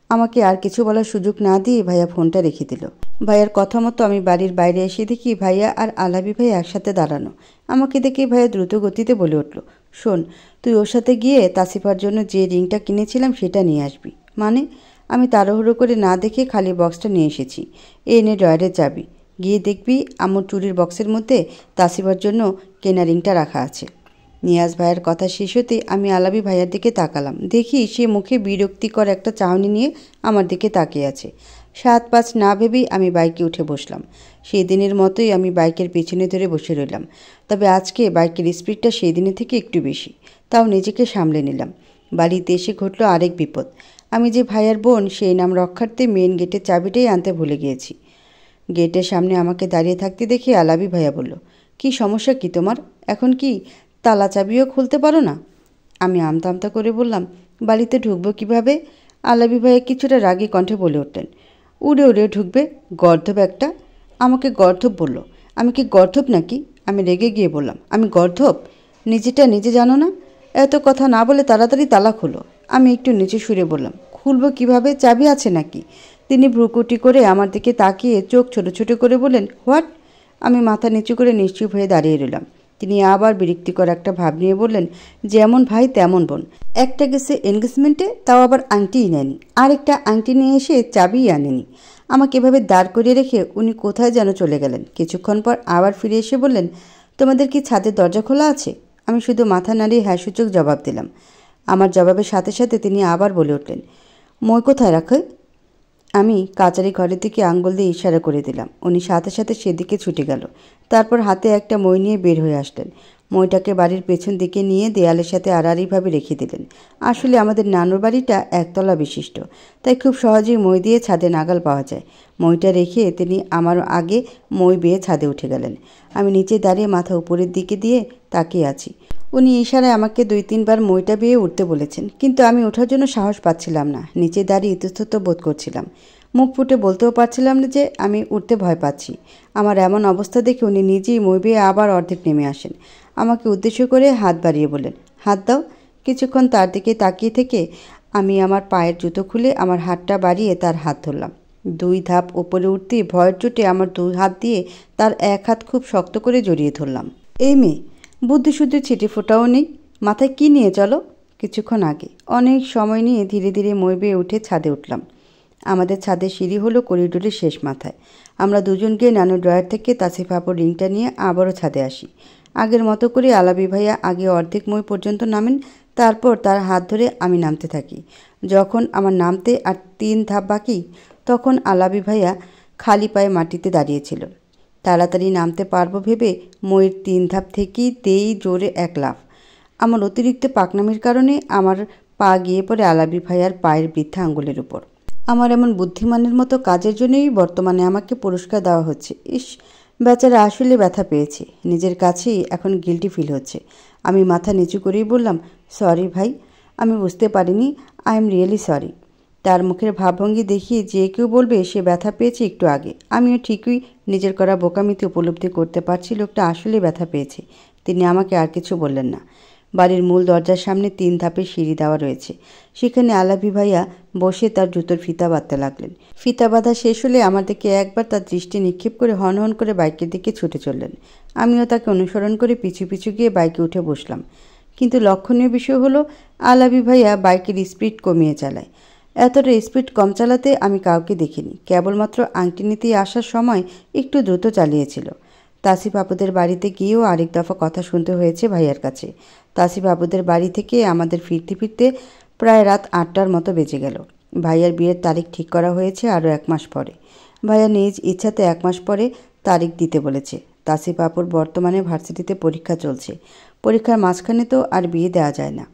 আমাকে আর কিছু বলার সুযোগ না দিয়ে ভাইয়া ফোনটা রেখে দিল। ভাইয়ার কথা মতো আমি বাড়ির বাইরে এসে দেখি ভাইয়া আর আলাবি ভাই একসাথে দাঁড়ানো। আমাকে দেখে ভাইয়া দ্রুত গতিতে বলে উঠল, শোন, তুই ওর সাথে গিয়ে তাসিফার জন্য যে রিংটা কিনেছিলাম সেটা নিয়ে আসবি। মানে? আমি তাড়াহুড়ো করে না দেখে খালি বক্সটা নিয়ে এসেছি। এনে ড্রয়ারের চাবি। গিয়ে দেখবি আমার চুরির বক্সের মধ্যে তাসিফার জন্য কেনা রিংটা রাখা আছে। নিয়াজ ভাইয়ের কথা শেষ হতে আমি আলাবি ভাইয়ার দিকে তাকালাম। দেখি সে মুখে বিরক্তিকর একটা চাহনি নিয়ে আমার দিকে তাকিয়ে আছে। 7-5 না ভেবেই আমি বাইকে উঠে বসলাম। সেই দিনের মতোই আমি বাইকের পেছনে ধরে বসে রইলাম। তবে আজকে বাইকের স্পিডটা সেই দিনের থেকে একটু বেশি। তাও নিজেকে সামলে নিলাম। বাড়িতে এসে ঘটল আরেক বিপদ। আমি যে ভাইয়ার বোন, সেই নাম রক্ষার্থে মেন গেটের চাবিটাই আনতে ভুলে গিয়েছি। গেটের সামনে আমাকে দাঁড়িয়ে থাকতে দেখে আলাবি ভাইয়া বলল, কি সমস্যা কি তোমার? এখন কি তালা চাবিও খুলতে পারো না? আমি আমতা আমতা করে বললাম, বাড়িতে ঢুকবো কিভাবে? আলাবি ভাইয়া কিছুটা রাগী কণ্ঠে বলে উঠলেন, উড়ে উড়ে ঢুকবে, গর্ধব একটা। আমাকে গর্ধব বলল? আমি কি গর্ধব নাকি? আমি রেগে গিয়ে বললাম, আমি গর্ধব? নিজেটা নিজে জানো না? এত কথা না বলে তাড়াতাড়ি তালা খুলো। আমি একটু নিচে সুরে বললাম, খুলবো কিভাবে? চাবি আছে নাকি? তিনি ভ্রুকুটি করে আমার দিকে তাকিয়ে চোখ ছোট ছোট করে বললেন, হোয়াট? আমি মাথা নিচু করে নিশ্চুপ হয়ে দাঁড়িয়ে রইলাম। তিনি আবার বিরক্তিকর একটা ভাব নিয়ে বললেন, যেমন ভাই তেমন বোন। একটা গেছে এনগেজমেন্টে, তাও আবার আংটিই নেয়নি, আরেকটা আংটি নিয়ে এসে চাবিই আনেনি। আমাকে এভাবে দাঁড় করিয়ে রেখে উনি কোথায় যেন চলে গেলেন। কিছুক্ষণ পর আবার ফিরে এসে বললেন, তোমাদের কি ছাদের দরজা খোলা আছে? আমি শুধু মাথা নাড়িয়ে হ্যাঁ সূচক জবাব দিলাম। আমার জবাবের সাথে সাথে তিনি আবার বলে উঠলেন, মই কোথায় রাখে? আমি কাচারি ঘরের দিকে আঙ্গুল দিয়ে ইশারা করে দিলাম। উনি সাথে সাথে সেদিকে ছুটে গেল। তারপর হাতে একটা মই নিয়ে বের হয়ে আসলেন। মইটাকে বাড়ির পেছন দিকে নিয়ে দেয়ালের সাথে আড়াআড়িভাবে রেখে দিলেন। আসলে আমাদের নানুর বাড়িটা একতলা বিশিষ্ট, তাই খুব সহজেই মই দিয়ে ছাদে নাগাল পাওয়া যায়। মইটা রেখে তিনি আমার আগে মই বেয়ে ছাদে উঠে গেলেন। আমি নিচে দাঁড়িয়ে মাথা উপরের দিকে দিয়ে তাকিয়ে আছি। উনি ইশারায় আমাকে 2-3 বার মইটা বেয়ে উঠতে বলেছেন, কিন্তু আমি ওঠার জন্য সাহস পাচ্ছিলাম না। নিচে দাঁড়িয়ে ইতস্তত বোধ করছিলাম। মুখ ফুটে বলতেও পারছিলাম না যে আমি উঠতে ভয় পাচ্ছি। আমার এমন অবস্থা দেখে উনি নিজেই মই বেয়ে আবার অর্ধেক নেমে আসেন। আমাকে উদ্দেশ্য করে হাত বাড়িয়ে বললেন, হাত দাও। কিছুক্ষণ তার দিকে তাকিয়ে থেকে আমি আমার পায়ের জুতো খুলে আমার হাতটা বাড়িয়ে তার হাত ধরলাম। 2 ধাপ উপরে উঠতেই ভয়ের চোটে আমার 2 হাত দিয়ে তার এক হাত খুব শক্ত করে জড়িয়ে ধরলাম। এই মেয়ে, বুদ্ধিশুদ্ধি ছিটে ফোটাও নেই, মাথায় কি নিয়ে চলো? কিছুক্ষণ আগে অনেক সময় নিয়ে ধীরে ধীরে মই বেয়ে উঠে ছাদে উঠলাম। আমাদের ছাদের সিঁড়ি হলো করিডোরের শেষ মাথায়। আমরা দুজন গিয়ে নানু ড্রয়ার থেকে তাসিফ আপুর রিংটা নিয়ে আবারও ছাদে আসি। আগের মতো করে আলাবি ভাইয়া আগে অর্ধেক মই পর্যন্ত নামেন, তারপর তার হাত ধরে আমি নামতে থাকি। যখন আমার নামতে আর 3 ধাপ বাকি, তখন আলাবি ভাইয়া খালি পায়ে মাটিতে দাঁড়িয়েছিল। তাড়াতাড়ি নামতে পারবো ভেবে মইয়ের 3 ধাপ থেকেই দেই জোরে এক লাফ। আমার অতিরিক্ত পাকনামির কারণে আমার পা গিয়ে পড়ে আলাবি ভাইয়ার পায়ের বৃদ্ধা আঙ্গুলের উপর। আমার এমন বুদ্ধিমানের মতো কাজের জন্যই বর্তমানে আমাকে পুরস্কার দেওয়া হচ্ছে। ইস, বেচারা আসলে ব্যথা পেয়েছে, নিজের কাছেই এখন গিল্টি ফিল হচ্ছে। আমি মাথা নিচু করেই বললাম, সরি ভাই, আমি বুঝতে পারিনি, আই এম রিয়েলি সরি। তার মুখের ভাবভঙ্গি দেখিয়ে যে কেউ বলবে সে ব্যথা পেয়েছে একটু আগে। আমিও ঠিকই নিজের করা বোকামিতে উপলব্ধি করতে পারছি লোকটা আসলে ব্যথা পেয়েছে। তিনি আমাকে আর কিছু বললেন না। বাড়ির মূল দরজার সামনে 3 ধাপের সিঁড়ি দেওয়া রয়েছে, সেখানে আলাবি ভাইয়া বসে তার জুতোর ফিতা বাঁধতে লাগলেন। ফিতা বাঁধা শেষ হলে আমার দিকে একবার তার দৃষ্টি নিক্ষেপ করে হন করে বাইকের দিকে ছুটে চললেন। আমিও তাকে অনুসরণ করে পিছু পিছু গিয়ে বাইকে উঠে বসলাম। কিন্তু লক্ষণীয় বিষয় হলো আলাবি ভাইয়া বাইকের স্পিড কমিয়ে চালায়। এতটা স্পিড কম চালাতে আমি কাউকে দেখিনি। কেবলমাত্র আংটি নিতেই আসার সময় একটু দ্রুত চালিয়েছিল। তাসিফ আপুদের বাড়িতে গিয়েও আরেক দফা কথা শুনতে হয়েছে ভাইয়ার কাছে। তাসিফ আপুদের বাড়ি থেকে আমাদের ফিরতে ফিরতে প্রায় রাত 8টার মতো বেজে গেল। ভাইয়ার বিয়ের তারিখ ঠিক করা হয়েছে আরও 1 মাস পরে। ভাইয়া নিজ ইচ্ছাতে 1 মাস পরে তারিখ দিতে বলেছে। তাসিফ আপুর বর্তমানে ভার্সিটিতে পরীক্ষা চলছে। পরীক্ষার মাঝখানে তো আর বিয়ে দেওয়া যায় না,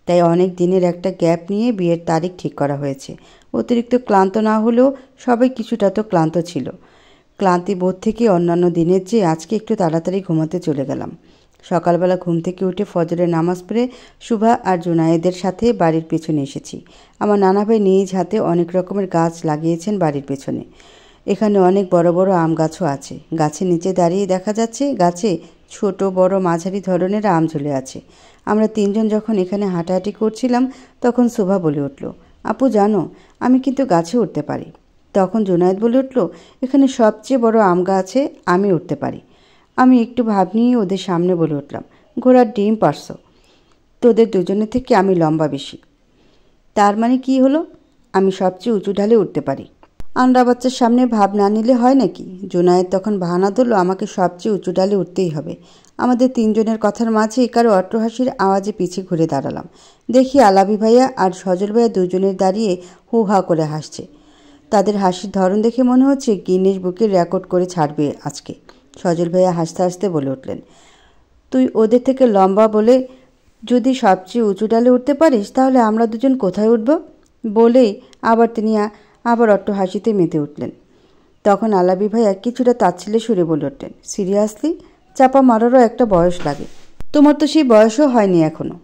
তাই অনেক দিনের একটা গ্যাপ নিয়ে বিয়ের তারিখ ঠিক করা হয়েছে। অতিরিক্ত ক্লান্ত না হলেও সবাই কিছুটা তো ক্লান্ত ছিল। ক্লান্তি বোধ থেকে অন্যান্য দিনের চেয়ে আজকে একটু তাড়াতাড়ি ঘুমাতে চলে গেলাম। সকালবেলা ঘুম থেকে উঠে ফজরের নামাজ পড়ে শুভা আর জুনায়েদের সাথে বাড়ির পেছনে এসেছি। আমার নানা ভাই নিজ হাতে অনেক রকমের গাছ লাগিয়েছেন বাড়ির পেছনে। এখানে অনেক বড় বড় আম গাছও আছে। গাছের নিচে দাঁড়িয়ে দেখা যাচ্ছে গাছে ছোট বড় মাঝারি ধরনের আম ঝুলে আছে। আমরা 3 জন যখন এখানে হাঁটাহাঁটি করছিলাম তখন শুভা বলে উঠল, আপু জানো, আমি কিন্তু গাছে উঠতে পারি। তখন জুনায়েদ বলে উঠল, এখানে সবচেয়ে বড় আম গাছে আমি উঠতে পারি। আমি একটু ভাব নিয়ে ওদের সামনে বলে উঠলাম, ঘোড়ার ডিম পারছ, তোদের দুজনের থেকে আমি লম্বা বেশি। তার মানে কি হলো? আমি সবচেয়ে উঁচু ঢালে উঠতে পারি। আন্ডা বাচ্চার সামনে ভাব না নিলে হয় নাকি? জুনায়েদ তখন বাহানা ধরল আমাকে সবচেয়ে উঁচু ডালে উঠতেই হবে। আমাদের 3 জনের কথার মাঝে কারো অট্টহাসির আওয়াজে পিছিয়ে ঘুরে দাঁড়ালাম। দেখি আলাবি ভাইয়া আর সজল ভাইয়া দুজনের দাঁড়িয়ে হু হা করে হাসছে। তাদের হাসির ধরন দেখে মনে হচ্ছে গিনেস বুকে রেকর্ড করে ছাড়বে আজকে। সজল ভাইয়া হাসতে হাসতে বলে উঠলেন, তুই ওদের থেকে লম্বা বলে যদি সবচেয়ে উঁচু ডালে উঠতে পারিস তাহলে আমরা দুজন কোথায় উঠব? বলেই তিনি আবার অট্টহাসিতে মেতে উঠলেন। তখন আলাবি ভাইয়া কিছুটা তাচ্ছিল্যে সুরে বলে উঠলেন, সিরিয়াসলি? চাপা মারারও একটা বয়স লাগে। তোমার তো সেই বয়সও হয়নি এখনো।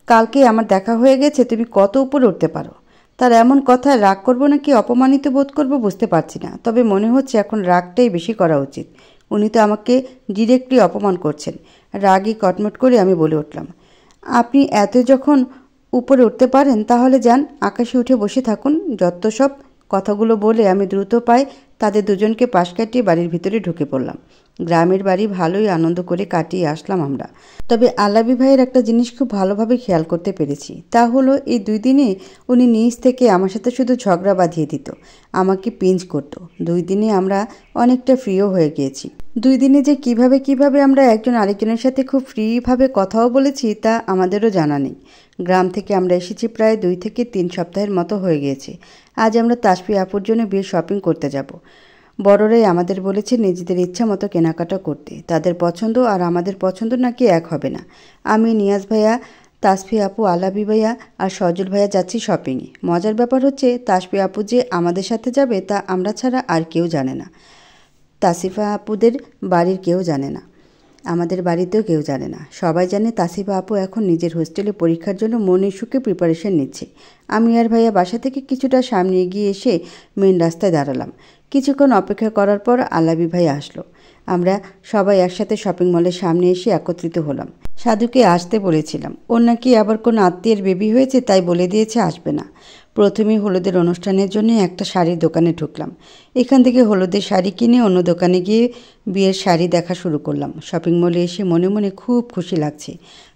কালকে আমার দেখা হয়ে গেছে তুমি কত উপরে উঠতে পারো। তার এমন কথায় রাগ করবো নাকি অপমানিত বোধ করবো বুঝতে পারছি না, তবে মনে হচ্ছে এখন রাগটাই বেশি করা উচিত। উনি তো আমাকে ডিরেক্টলি অপমান করছেন। রাগই কটমট করে আমি বলে উঠলাম, আপনি এত যখন উপরে উঠতে পারেন তাহলে যান, আকাশে উঠে বসে থাকুন। যত সব কথাগুলো বলে আমি দ্রুত পায়ে তাদের দুজনকে পাশ কাটিয়ে বাড়ির ভিতরে ঢুকে পড়লাম। গ্রামের বাড়ি ভালোই আনন্দ করে কাটিয়ে আসলাম আমরা। তবে আলাবি ভাইয়ের একটা জিনিস খুব ভালোভাবে খেয়াল করতে পেরেছি, তা হলো এই 2 দিনে উনি নিজ থেকে আমার সাথে শুধু ঝগড়া বাঁধিয়ে দিত, আমাকে পিঞ্চ করত। 2 দিনে আমরা অনেকটা ফ্রিও হয়ে গিয়েছি। 2 দিনে যে কিভাবে আমরা একজন আরেকজনের সাথে খুব ফ্রিভাবে কথাও বলেছি তা আমাদেরও জানা নেই। গ্রাম থেকে আমরা এসেছি প্রায় 2 থেকে 3 সপ্তাহের মতো হয়ে গিয়েছে। আজ আমরা তাসফি আপুর জন্য বিয়ের শপিং করতে যাব। বড়রাই আমাদের বলেছে নিজেদের ইচ্ছা মতো কেনাকাটা করতে। তাদের পছন্দ আর আমাদের পছন্দ নাকি এক হবে না। আমি, নিয়াজ ভাইয়া, তাসফি আপু, আলাবি ভাইয়া আর সজল ভাইয়া যাচ্ছি শপিংয়ে। মজার ব্যাপার হচ্ছে তাসফি আপু যে আমাদের সাথে যাবে তা আমরা ছাড়া আর কেউ জানে না। তাসিফা আপুদের বাড়ির কেউ জানে না, আমাদের বাড়িতেও কেউ জানে না। সবাই জানে তাসিফা আপু এখন নিজের হোস্টেলে পরীক্ষার জন্য মনের সুখে প্রিপারেশন নিচ্ছে। আমি আর ভাইয়া বাসা থেকে কিছুটা সামনে এগিয়ে এসে মেন রাস্তায় দাঁড়ালাম। কিছুক্ষণ অপেক্ষা করার পর আলাবি ভাই আসলো। আমরা সবাই একসাথে শপিং মলের সামনে এসে একত্রিত হলাম। সাধুকে আসতে বলেছিলাম, ওর নাকি আবার কোনো আত্মীয়ের বেবি হয়েছে, তাই বলে দিয়েছে আসবে না। প্রথমেই হলুদের অনুষ্ঠানের জন্য একটা শাড়ির দোকানে ঢুকলাম। এখান থেকে হলুদের শাড়ি কিনে অন্য দোকানে গিয়ে বিয়ের শাড়ি দেখা শুরু করলাম। শপিং মলে এসে মনে মনে খুব খুশি লাগছে।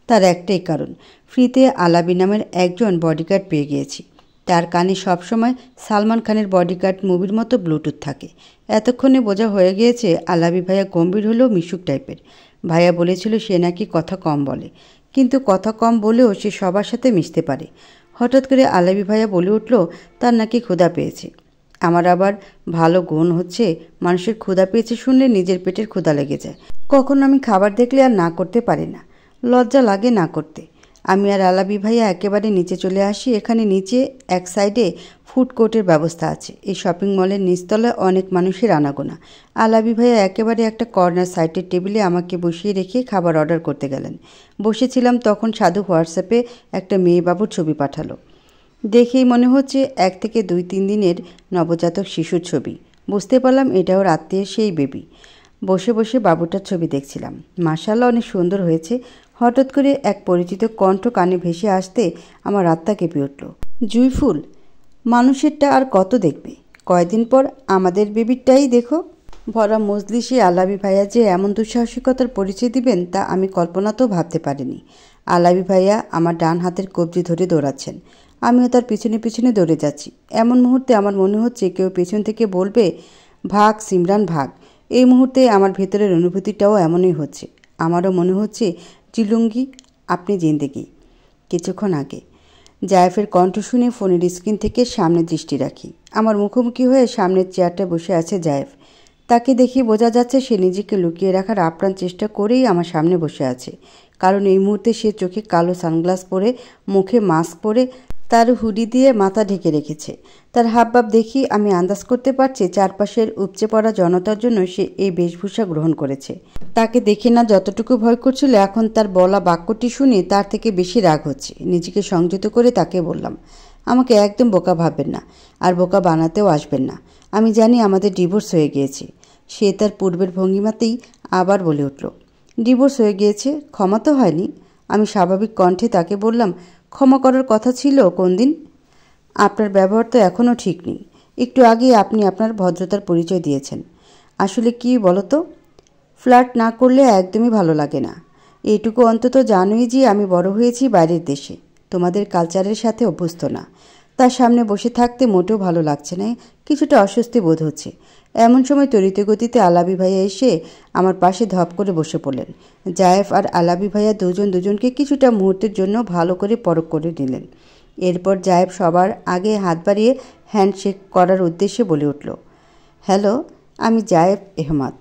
তার একটাই কারণ, ফ্রিতে আলাবি নামের একজন বডিগার্ড পেয়ে গিয়েছি। তার কানে সবসময় সালমান খানের বডিগার্ড মুভির মতো ব্লুটুথ থাকে। এতক্ষণে বোঝা হয়ে গিয়েছে আলাবি ভাইয়া গম্ভীর হলেও মিশুক টাইপের। ভাইয়া বলেছিল সে নাকি কথা কম বলে, কিন্তু কথা কম বলেও সে সবার সাথে মিশতে পারে। হঠাৎ করে আলাবি ভাইয়া বলে উঠল তার নাকি ক্ষুধা পেয়েছে। আমার আবার ভালো গুণ হচ্ছে, মানুষের ক্ষুধা পেয়েছে শুনলে নিজের পেটের ক্ষুধা লেগে যায়। কখন আমি খাবার দেখলে আর না করতে পারি না, লজ্জা লাগে না করতে। আমি আর আলাবি ভাইয়া একেবারে নিচে চলে আসি। এখানে নিচে এক সাইডে ফুড কোর্টের ব্যবস্থা আছে। এই শপিং মলের নিচতলায় অনেক মানুষের আনাগোনা। আলাবি ভাইয়া একেবারে একটা কর্নার সাইডের টেবিলে আমাকে বসিয়ে রেখে খাবার অর্ডার করতে গেলেন। বসেছিলাম তখন সাধু হোয়াটসঅ্যাপে একটা মেয়েবাবুর ছবি পাঠালো। দেখেই মনে হচ্ছে 1 থেকে 2-3 দিনের নবজাতক শিশুর ছবি। বুঝতে পারলাম এটা ওর আত্মীয়ের সেই বেবি। বসে বসে বাবুটার ছবি দেখছিলাম। মাশাআল্লাহ অনেক সুন্দর হয়েছে। হঠাৎ করে এক পরিচিত কণ্ঠ কানে ভেসে আসতে আমার আত্মা কেঁপে উঠল। জুঁইফুল, মানুষেরটা আর কত দেখবে, কয়দিন পর আমাদের বেবিরটাই দেখো। ভরা মজলিসে আলাবি ভাইয়া যে এমন দুঃসাহসিকতার পরিচয় দিবেন তা আমি কল্পনাতেও ভাবতে পারিনি। আলাবি ভাইয়া আমার ডান হাতের কবজি ধরে দৌড়াচ্ছেন, আমিও তার পিছনে পিছনে দৌড়ে যাচ্ছি। এমন মুহূর্তে আমার মনে হচ্ছে কেউ পেছন থেকে বলবে, ভাগ সিমরান ভাগ। এই মুহূর্তে আমার ভেতরের অনুভূতিটাও এমনই হচ্ছে। আমারও মনে হচ্ছে জিলুঙ্গি আপনি জিন্দেগি। কিছুক্ষণ আগে জায়েফের কণ্ঠ শুনে ফোনের স্ক্রিন থেকে সামনে দৃষ্টি রাখি। আমার মুখোমুখি হয়ে সামনের চেয়ারটায় বসে আছে জায়েফ। তাকে দেখে বোঝা যাচ্ছে সে নিজেকে লুকিয়ে রাখার আপ্রাণ চেষ্টা করেই আমার সামনে বসে আছে। কারণ এই মুহূর্তে সে চোখে কালো সানগ্লাস পরে, মুখে মাস্ক পরে, তার হুডি দিয়ে মাথা ঢেকে রেখেছে। তার হাবভাব দেখি আমি আন্দাজ করতে পারছি চারপাশের উপচে পড়া জনতার জন্য সে এই বেশভূষা গ্রহণ করেছে। তাকে দেখে না যতটুকু ভয় করছিল, এখন তার বলা বাক্যটি শুনে তার থেকে বেশি রাগ হচ্ছে। নিজেকে সংযত করে তাকে বললাম, আমাকে একদম বোকা ভাববেন না, আর বোকা বানাতেও আসবেন না। আমি জানি আমাদের ডিভোর্স হয়ে গিয়েছে। সে তার পূর্বের ভঙ্গিমাতেই আবার বলে উঠল, ডিভোর্স হয়ে গিয়েছে? ক্ষমা তো হয়নি। আমি স্বাভাবিক কণ্ঠে তাকে বললাম, ক্ষমা করার কথা ছিল কোন দিন? আপনার ব্যবহার তো এখনও ঠিক নেই। একটু আগে আপনি আপনার ভদ্রতার পরিচয় দিয়েছেন। আসলে কি বলতো, ফ্লার্ট না করলে একদমই ভালো লাগে না। এইটুকু অন্তত জানোই যে আমি বড় হয়েছি বাইরের দেশে, তোমাদের কালচারের সাথে অভ্যস্ত না। তার সামনে বসে থাকতে মোটেও ভালো লাগছে না, কিছুটা অস্বস্তি বোধ হচ্ছে। এমন সময় তড়িৎ গতিতে আলাবি ভাইয়া এসে আমার পাশে ধপ করে বসে পড়লেন। জায়েফ আর আলাবি ভাইয়া দুজনকে কিছুটা মুহূর্তের জন্য ভালো করে পরখ করে নিলেন। এরপর জায়েফ সবার আগে হাত বাড়িয়ে হ্যান্ডশেক করার উদ্দেশ্যে বলে উঠল, হ্যালো, আমি জায়েফ আহমদ।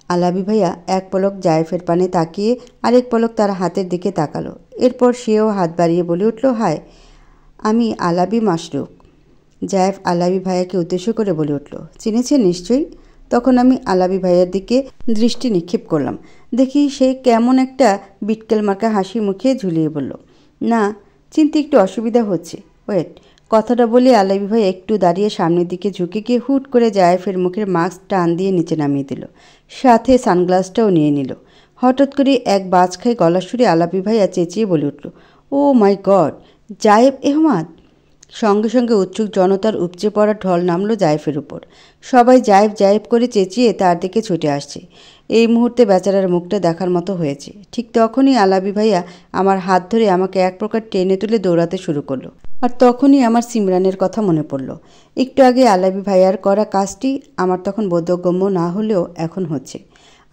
আলাবি ভাইয়া এক পলক জায়েফের পানে তাকিয়ে আরেক পলক তার হাতের দিকে তাকালো। এরপর সেও হাত বাড়িয়ে বলে উঠল, হাই, আমি আলাবি মাশরুক। জায়েফ আলাবি ভাইয়াকে উদ্দেশ্য করে বলে উঠল, চিনেছেন নিশ্চয়ই? তখন আমি আলাবি ভাইয়ার দিকে দৃষ্টি নিক্ষেপ করলাম। দেখি সে কেমন একটা বিটকেল মার্কা হাসি মুখে ঝুলিয়ে বলল, না, চিনতে একটু অসুবিধা হচ্ছে, ওয়েট। কথাটা বলে আলাবি ভাই একটু দাঁড়িয়ে সামনের দিকে ঝুঁকে গিয়ে হুট করে জায়েফের মুখের মাস্ক টান দিয়ে নিচে নামিয়ে দিল, সাথে সানগ্লাসটাও নিয়ে নিল। হঠাৎ করে এক বাজ খাই গলা সুরে আলাবি ভাইয়া চেঁচিয়ে বলে উঠল, ও মাই গড, জায়েফ আহমদ! সঙ্গে সঙ্গে উৎসুক জনতার উপচে পড়া ঢল নামল জায়েফের উপর। সবাই জায়েফ জায়েফ করে চেঁচিয়ে তার দিকে ছুটে আসছে। এই মুহূর্তে বেচারার মুখটা দেখার মতো হয়েছে। ঠিক তখনই আলাবি ভাইয়া আমার হাত ধরে আমাকে এক প্রকার টেনে তুলে দৌড়াতে শুরু করলো। আর তখনই আমার সিমরানের কথা মনে পড়ল। একটু আগে আলাবি ভাইয়ার করা কাজটি আমার তখন বোধগম্য না হলেও এখন হচ্ছে।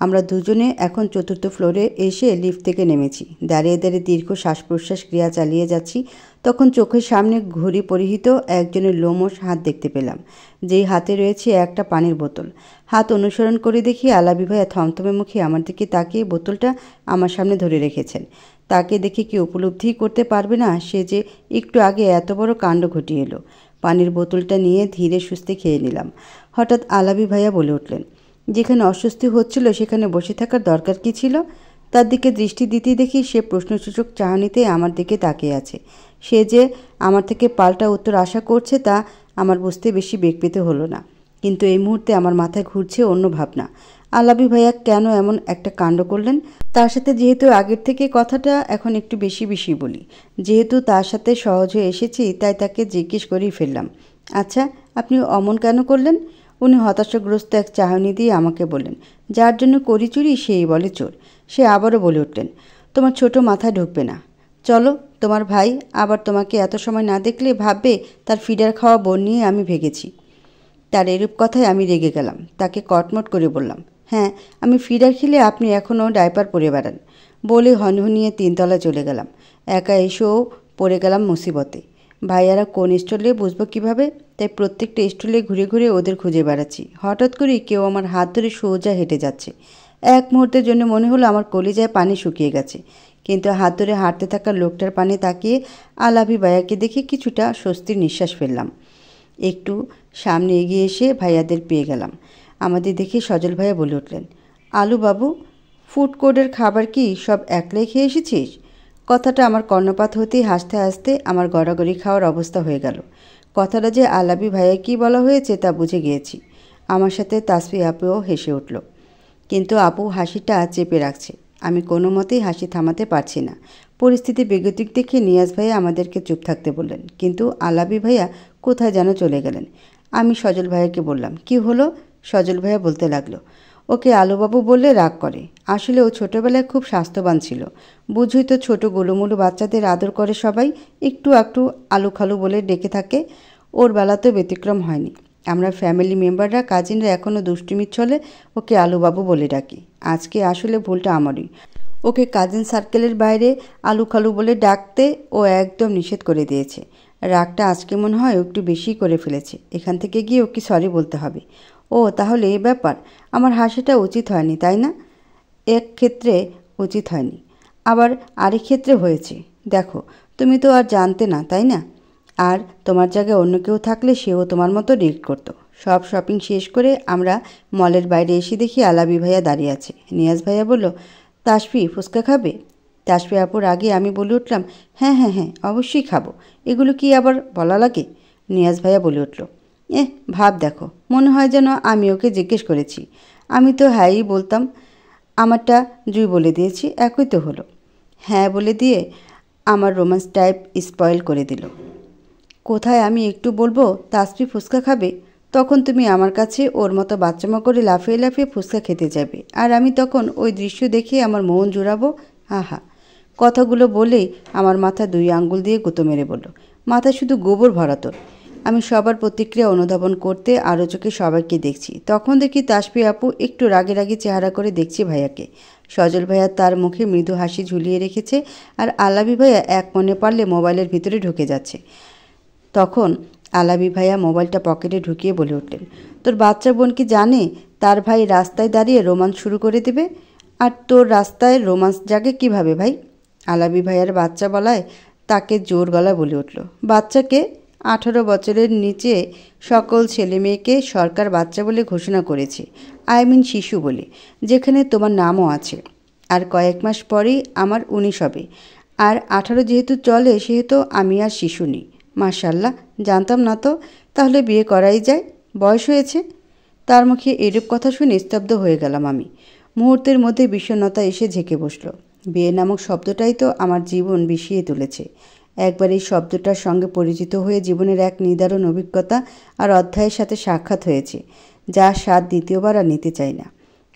আমরা দুজনে এখন 4র্থ ফ্লোরে এসে লিফট থেকে নেমেছি। দাঁড়িয়ে দাঁড়িয়ে দীর্ঘ শ্বাস প্রশ্বাস ক্রিয়া চালিয়ে যাচ্ছি। তখন চোখের সামনে ঘড়ি পরিহিত একজনের লোমশ হাত দেখতে পেলাম, যেই হাতে রয়েছে একটা পানির বোতল। হাত অনুসরণ করে দেখি আলাবি ভাইয়া থমথমে মুখে আমার দিকে তাকিয়ে বোতলটা আমার সামনে ধরে রেখেছেন। তাকে দেখে কি উপলব্ধি করতে পারবে না সে যে একটু আগে এত বড় কাণ্ড ঘটিয়ে এলো। পানির বোতলটা নিয়ে ধীরে সুস্থে খেয়ে নিলাম। হঠাৎ আলাবি ভাইয়া বলে উঠলেন, যেখানে অস্বস্তি হচ্ছিল সেখানে বসে থাকার দরকার কি ছিল? তার দিকে দৃষ্টি দিতেই দেখি সে প্রশ্নসূচক চাহনিতে আমার দিকে তাকিয়ে আছে। সে যে আমার থেকে পাল্টা উত্তর আশা করছে তা আমার বুঝতে বেশি বেগ পেতে হলো না। কিন্তু এই মুহূর্তে আমার মাথায় ঘুরছে অন্য ভাবনা। আলাবি ভাইয়া কেন এমন একটা কাণ্ড করলেন? তার সাথে যেহেতু আগের থেকে কথাটা এখন একটু বেশি বেশি বলি, যেহেতু তার সাথে সহজ হয়ে এসেছি তাই তাকে জিজ্ঞেস করেই ফেললাম, আচ্ছা আপনি অমন কেন করলেন? উনি হতাশাগ্রস্ত এক চাহনি দিয়ে আমাকে বললেন, যার জন্য করি চুরি সেই বলে চোর। সে আবারও বলে উঠলেন, তোমার ছোট মাথায় ঢুকবে না। চলো, তোমার ভাই আবার তোমাকে এত সময় না দেখলে ভাববে তার ফিডার খাওয়া বোন নিয়ে আমি ভেগেছি। তার এরূপ কথায় আমি রেগে গেলাম। তাকে কটমট করে বললাম, হ্যাঁ, আমি ফিডার খেলে আপনি এখনও ডাইপার পরে বেড়ান। বলে হনহনিয়ে 3 তলায় চলে গেলাম। একা এসেও পড়ে গেলাম মুসিবতে। ভাইয়ারা কোন স্টলে বুঝবো কীভাবে? তাই প্রত্যেকটা স্টলে ঘুরে ঘুরে ওদের খুঁজে বেড়াচ্ছি। হঠাৎ করেই কেউ আমার হাত ধরে সোজা হেঁটে যাচ্ছে। এক মুহূর্তের জন্য মনে হলো আমার কলিজায় পানি শুকিয়ে গেছে। কিন্তু হাত ধরে হাঁটতে থাকা লোকটার পানে তাকিয়ে আলাভি ভাইয়াকে দেখে কিছুটা স্বস্তির নিঃশ্বাস ফেললাম। একটু সামনে এগিয়ে এসে ভাইয়াদের পেয়ে গেলাম। আমাদের দেখে সজল ভাইয়া বলে উঠলেন, আলু বাবু, ফুড কোর্টের খাবার কি সব একলাই খেয়ে এসেছিস? কথাটা আমার কর্ণপাত হতেই হাসতে হাসতে আমার গড়াগড়ি খাওয়ার অবস্থা হয়ে গেল। কথাটা যে আলাবি ভাইয়া কী বলা হয়েছে তা বুঝে গিয়েছি। আমার সাথে তাসফি আপুও হেসে উঠল, কিন্তু আপু হাসিটা চেপে রাখছে। আমি কোনো মতেই হাসি থামাতে পারছি না। পরিস্থিতি বেগতিক দেখে নিয়াজ ভাইয়া আমাদেরকে চুপ থাকতে বললেন, কিন্তু আলাবি ভাইয়া কোথায় যেন চলে গেলেন। আমি সজল ভাইয়াকে বললাম, কি হলো? সজল ভাইয়া বলতে লাগলো, ওকে আলুবাবু বললে রাগ করে। আসলে ও ছোটোবেলায় খুব স্বাস্থ্যবান ছিল। বুঝই তো, ছোটো গোলুমুলু বাচ্চাদের আদর করে সবাই, একটু একটু আলু খালু বলে ডেকে থাকে। ওর বেলাতেও ব্যতিক্রম হয়নি। আমরা ফ্যামিলি মেম্বাররা, কাজিনরা এখনও দুষ্টুমির ছলে ওকে আলুবাবু বলে ডাকি। আজকে আসলে ভুলটা আমারই। ওকে কাজিন সার্কেলের বাইরে আলু খালু বলে ডাকতে ও একদম নিষেধ করে দিয়েছে। রাগটা আজকে মনে হয় একটু বেশি করে ফেলেছে। এখান থেকে গিয়ে ওকে সরি বলতে হবে। ও তাহলে এই ব্যাপার। আমার হাসিটা উচিত হয়নি, তাই না? এক ক্ষেত্রে উচিত হয়নি, আবার আরেক ক্ষেত্রে হয়েছে। দেখো, তুমি তো আর জানতে না, তাই না? আর তোমার জায়গায় অন্য কেউ থাকলে সেও তোমার মতো রিয়েক্ট করতো। সব শপিং শেষ করে আমরা মলের বাইরে এসে দেখি আলাবি ভাইয়া দাঁড়িয়ে আছে। নিয়াজ ভাইয়া বলল, তাসফি ফুচকা খাবে? তাসফি আপুর আগে আমি বলে উঠলাম, হ্যাঁ হ্যাঁ হ্যাঁ, অবশ্যই খাবো। এগুলো কি আবার বলা লাগে? নিয়াজ ভাইয়া বলে উঠল, ভাব দেখো, মনে হয় যেন আমি ওকে জিজ্ঞেস করেছি। আমি তো হ্যাঁই বলতাম। আমারটা জুই বলে দিয়েছি, একই তো হলো। হ্যাঁ বলে দিয়ে আমার রোম্যান্স টাইপ স্পয়েল করে দিল। কোথায় আমি একটু বলবো তাসফি ফুচকা খাবে, তখন তুমি আমার কাছে ওর মতো বাচ্চামা করে লাফিয়ে লাফিয়ে ফুচকা খেতে যাবে, আর আমি তখন ওই দৃশ্য দেখে আমার মন জুড়াবো। আহা! কথাগুলো বলেই আমার মাথা 2 আঙ্গুল দিয়ে গুঁতো মেরে বলল, মাথায় শুধু গোবর ভরা তোর। আমি সবার প্রতিক্রিয়া অনুধাবন করতে আরও চোখে সবাইকে দেখছি। তখন দেখি তাসফি আপু একটু রাগে রাগে চেহারা করে দেখছি ভাইয়াকে। সজল ভাইয়া তার মুখে মৃদু হাসি ঝুলিয়ে রেখেছে, আর আলাবি ভাইয়া এক মনে পারলে মোবাইলের ভিতরে ঢুকে যাচ্ছে। তখন আলাবি ভাইয়া মোবাইলটা পকেটে ঢুকিয়ে বলে উঠলেন, তোর বাচ্চা বোন কি জানে তার ভাই রাস্তায় দাঁড়িয়ে রোমান্স শুরু করে দেবে? আর তোর রাস্তায় রোমান্স জাগে কিভাবে ভাই? আলাবি ভাইয়ার বাচ্চা বলায় তাকে জোর গলায় বলে উঠল, বাচ্চাকে 18 বছরের নিচে সকল ছেলে মেয়েকে সরকার বাচ্চা বলে ঘোষণা করেছে। আই মিন শিশু বলে, যেখানে তোমার নামও আছে। আর কয়েক মাস পরেই আমার 19 হবে। আর 18 যেহেতু চলে, সেহেতু আমি আর শিশু নেই। মাশাল্লাহ, জানতাম না তো। তাহলে বিয়ে করাই যায়, বয়স হয়েছে। তার মুখে এরূপ কথা শুনে স্তব্ধ হয়ে গেলাম আমি। মুহূর্তের মধ্যে বিষণ্ণতা এসে ঝেঁকে বসল। বিয়ে নামক শব্দটাই তো আমার জীবন বিষিয়ে তুলেছে। একবার এই শব্দটার সঙ্গে পরিচিত হয়ে জীবনের এক নিদারুণ অভিজ্ঞতা আর অধ্যায়ের সাথে সাক্ষাৎ হয়েছে, যার স্বাদ দ্বিতীয়বার আর নিতে চাই না।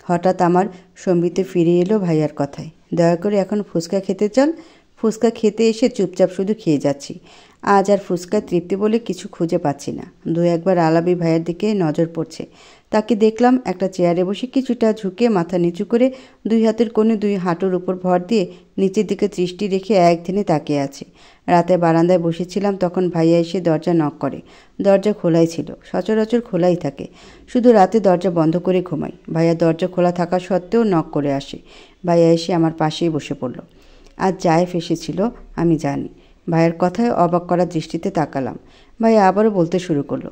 হঠাৎ আমার সম্বিত ফিরে এলো ভাইয়ার কথায়, দয়া করে এখন ফুচকা খেতে চল। ফুচকা খেতে এসে চুপচাপ শুধু খেয়ে যাচ্ছি। আজ আর ফুচকার তৃপ্তি বলে কিছু খুঁজে পাচ্ছি না। 2-1 আলাবি ভাইয়ের দিকে নজর পড়ছে। তাকে দেখলাম একটা চেয়ারে বসে কিছুটা ঝুঁকে মাথা নিচু করে 2 হাতের কোণে 2 হাঁটুর উপর ভর দিয়ে নিচের দিকে দৃষ্টি রেখে এক ধ্যানে তাকিয়ে আছে। রাতে বারান্দায় বসেছিলাম, তখন ভাইয়া এসে দরজা নক করে। দরজা খোলাই ছিল, সচরাচর খোলাই থাকে। শুধু রাতে দরজা বন্ধ করে ঘুমাই। ভাইয়া দরজা খোলা থাকা সত্ত্বেও নক করে আসে। ভাইয়া এসে আমার পাশেই বসে পড়ল। আজ জায়েফ এসেছিল, আমি জানি। ভাইয়ের কথায় অবাক করা দৃষ্টিতে তাকালাম। ভাইয়া আবারও বলতে শুরু করলো,